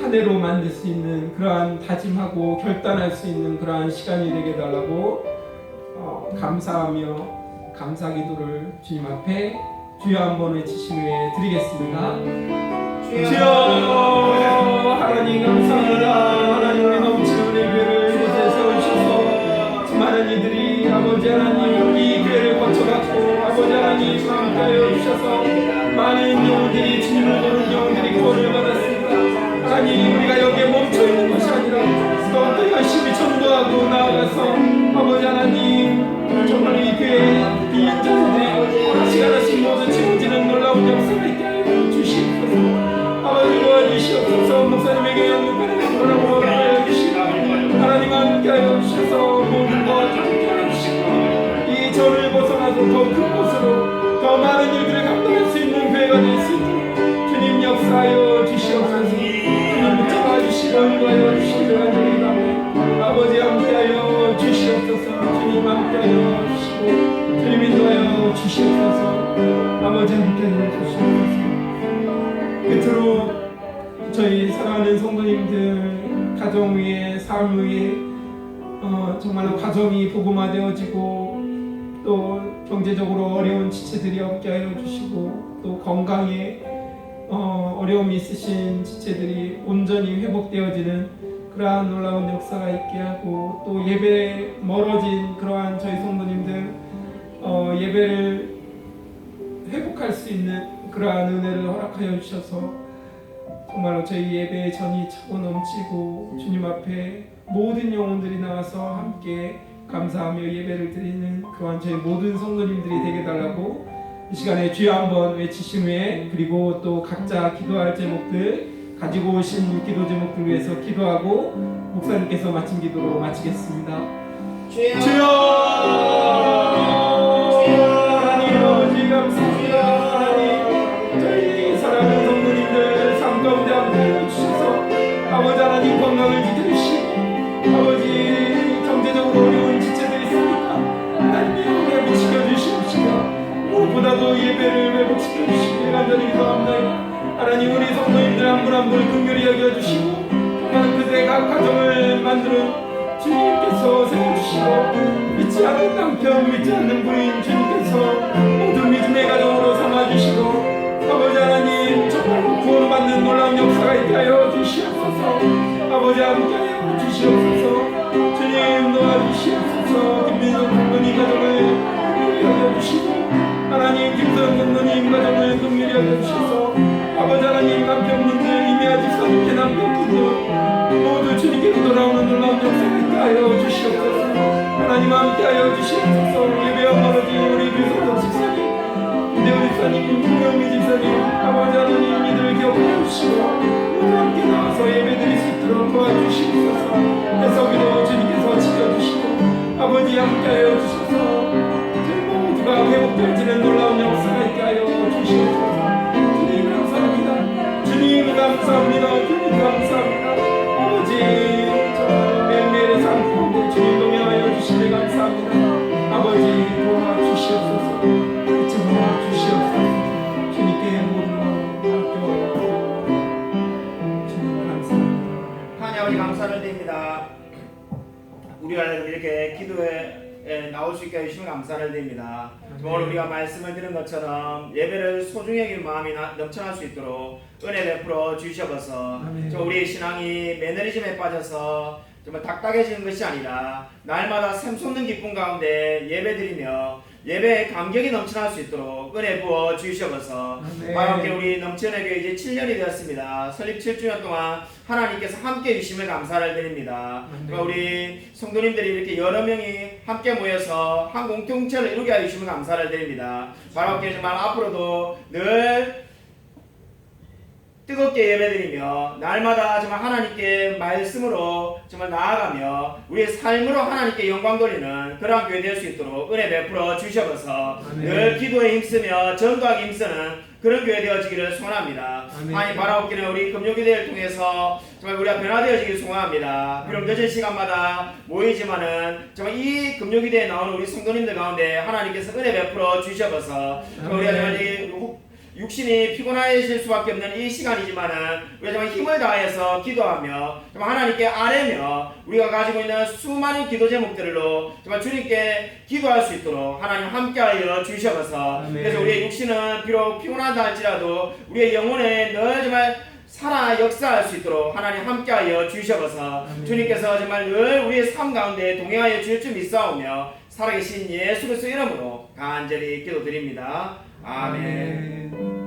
한 해로 만들 수 있는 그러한 다짐하고 결단할 수 있는 그러한 시간이 되게 달라고 감사하며 감사 기도를 주님 앞에 주여 한번 외치신 후에 드리겠습니다. 주여 하나님 감사합니다. 하나님의 넘치는 은혜를 이곳에 세우셔서 많은 이들이 아버지 하나님 이 교회를 거쳐갔고 아버지 하나님 함께하여 주셔서 많은 영혼들이 주님을 보는 영혼들이 구원을 받았습니다. 하나님 우리가 여기에 멈춰있는 것이 아니라 또 열심히 전도하고 나아가서 아버지 하나님 정말 이 교회의 비인자들이 하나씩 하나씩 모두 채워지는 놀라운 역사가 있게 하여 주시옵소서. 아버지 도와주시옵소서. 목사님에게 영육간에 돌아오고 하여 주시고 하나님 함께하여 주셔서 모든 것 함께하여 주시고 이 전을 벗어나서 더 큰 곳으로 더 많은 일들을 감당할 수 있는 교회가 될 수 있도록 주님 역사하여 주시옵소서. 주님 붙잡아 주시고 인도하여 주시기를 간절히 아버지 함께하여 주시옵소서. 주님 함께하여 주시고 주님 인도하여 주시옵소서. 아버지 함께하여 주시옵소서. 끝으로 저희 사랑하는 많은 성도님들 가정 위에 삶 위에 정말로 가정이 복음화되어지고 또 경제적으로 어려운 지체들이 없게 하여 주시고 또 건강에 어려움이 있으신 지체들이 온전히 회복되어지는 그러한 놀라운 역사가 있게 하고 또 예배에 멀어진 그러한 저희 성도님들 예배를 회복할 수 있는 그러한 은혜를 허락하여 주셔서 정말로 저희 예배의 전이 차고 넘치고 주님 앞에 모든 영혼들이 나와서 함께 감사하며 예배를 드리는 그러한 저희 모든 성도님들이 되게 달라고 이 시간에 주여 한번 외치신 후에 그리고 또 각자 기도할 제목들 가지고 오신 기도 제목들 위해서 기도하고 목사님께서 마친 기도로 마치겠습니다. 주여 하나님 아버지 감사합니다. 하나님 저희 사랑하는 성도님들 삶 가운데 함께 주셔서 아버지 하나님 건강을 지켜주시고 아버지 경제적으로 어려운 지체들이 있으니까 하나님의 회복 시켜주시옵시고 무엇보다도 예배를 회복시켜주시길 간절히 기도합니다. 하나님 우리 성도님들 한 분 한 분 긍휼히 여겨주시고 정말 그들의 각 가정을 만드는 주님께서 세워주시고 믿지 않는 남편 믿지 않는 부인 주님께서 모든 믿음의 가정으로 삼아주시고 아버지 하나님 정말 구원받는 놀라운 역사가 있게 하여 주시옵소서. 아버지 함께하여 주시옵소서. 주님 도와주시옵소서. 김민석 공동님 가정을 긍휼히 여겨주시고 하나님 김서영 공동님 가정을 긍휼히 여겨주셔서 아버지 하나님 남편분들 이미 아직 선택한 남편분들 모두 주님께로 돌아오는 놀라운 역사가 있게 하여 주시옵소서. 하나님 함께하여 주시옵소서. 예배와 멀어진 우리 류성덕 집사님 이대호 집사님 김영미 집사님 아버지 하나님 이들 기억해 주시고 모두 함께 나와서 예배드릴 수 있도록 도와주시옵소서. 해석이도 주님께서 지켜주시고 아버지 함께하여 주셔서 저희 모두가 회복될지는 놀라운 역사가 있게 하여 주시옵소서. 주님 감사합니다. 주님 감사합니다. 주님 감사합니다. 아버지 정말 매일매일의 삶 가운데 주님 동행하여 주시길 감사합니다. 아버지 도와주시옵소서. 도와주시옵소서. 주님께 모든 마음 맡겨드리고 주님 감사합니다. 하나님 아버지 감사를 드립니다. 우리가 이렇게 기도에 나올 수 있게 해주시면 감사를 드립니다. 오늘 우리가 말씀을 드린 것처럼 예배를 소중히 여길 마음이 넘쳐날 수 있도록 은혜 베풀어 주셔서 우리의 신앙이 매너리즘에 빠져서 정말 딱딱해지는 것이 아니라 날마다 샘솟는 기쁨 가운데 예배드리며 예배의 감격이 넘쳐날 수 있도록 은혜 부어 주셔서 바로 우리 넘치는 교회 이제 7년이 되었습니다. 설립 7주년 동안 하나님께서 함께 해주심을 감사를 드립니다. 우리 성도님들이 이렇게 여러 명이 함께 모여서 한 공동체를 이루게 해주시면 감사를 드립니다. 바로 정말 앞으로도 늘 뜨겁게 예배드리며 날마다 정말 하나님께 말씀으로 정말 나아가며 우리의 삶으로 하나님께 영광 돌리는 그러한 교회 될 수 있도록 은혜 베풀어 주셔서 늘 기도에 힘쓰며 전도하기 힘쓰는 그런 교회 되어지기를 소원합니다. 하나님 바라옵기는 우리 금요기대를 통해서 정말 우리가 변화되어지기를 소원합니다. 비록 늦은 시간마다 모이지만은 정말 이 금요기대에 나오는 우리 성도님들 가운데 하나님께서 은혜 베풀어 주셔서 우리가 정말 육신이 피곤하실 수밖에 없는 이 시간이지만은 우리가 정말 힘을 다해서 기도하며 정말 하나님께 아뢰며 우리가 가지고 있는 수많은 기도 제목들로 정말 주님께 기도할 수 있도록 하나님 함께하여 주셔서 그래서 우리의 육신은 비록 피곤하다 할지라도 우리의 영혼에 늘 정말 살아 역사할 수 있도록 하나님 함께하여 주셔서 주님께서 정말 늘 우리의 삶 가운데 동행하여 주실 줄 믿사오며 살아계신 예수 그리스도 이름으로 간절히 기도드립니다. 아멘.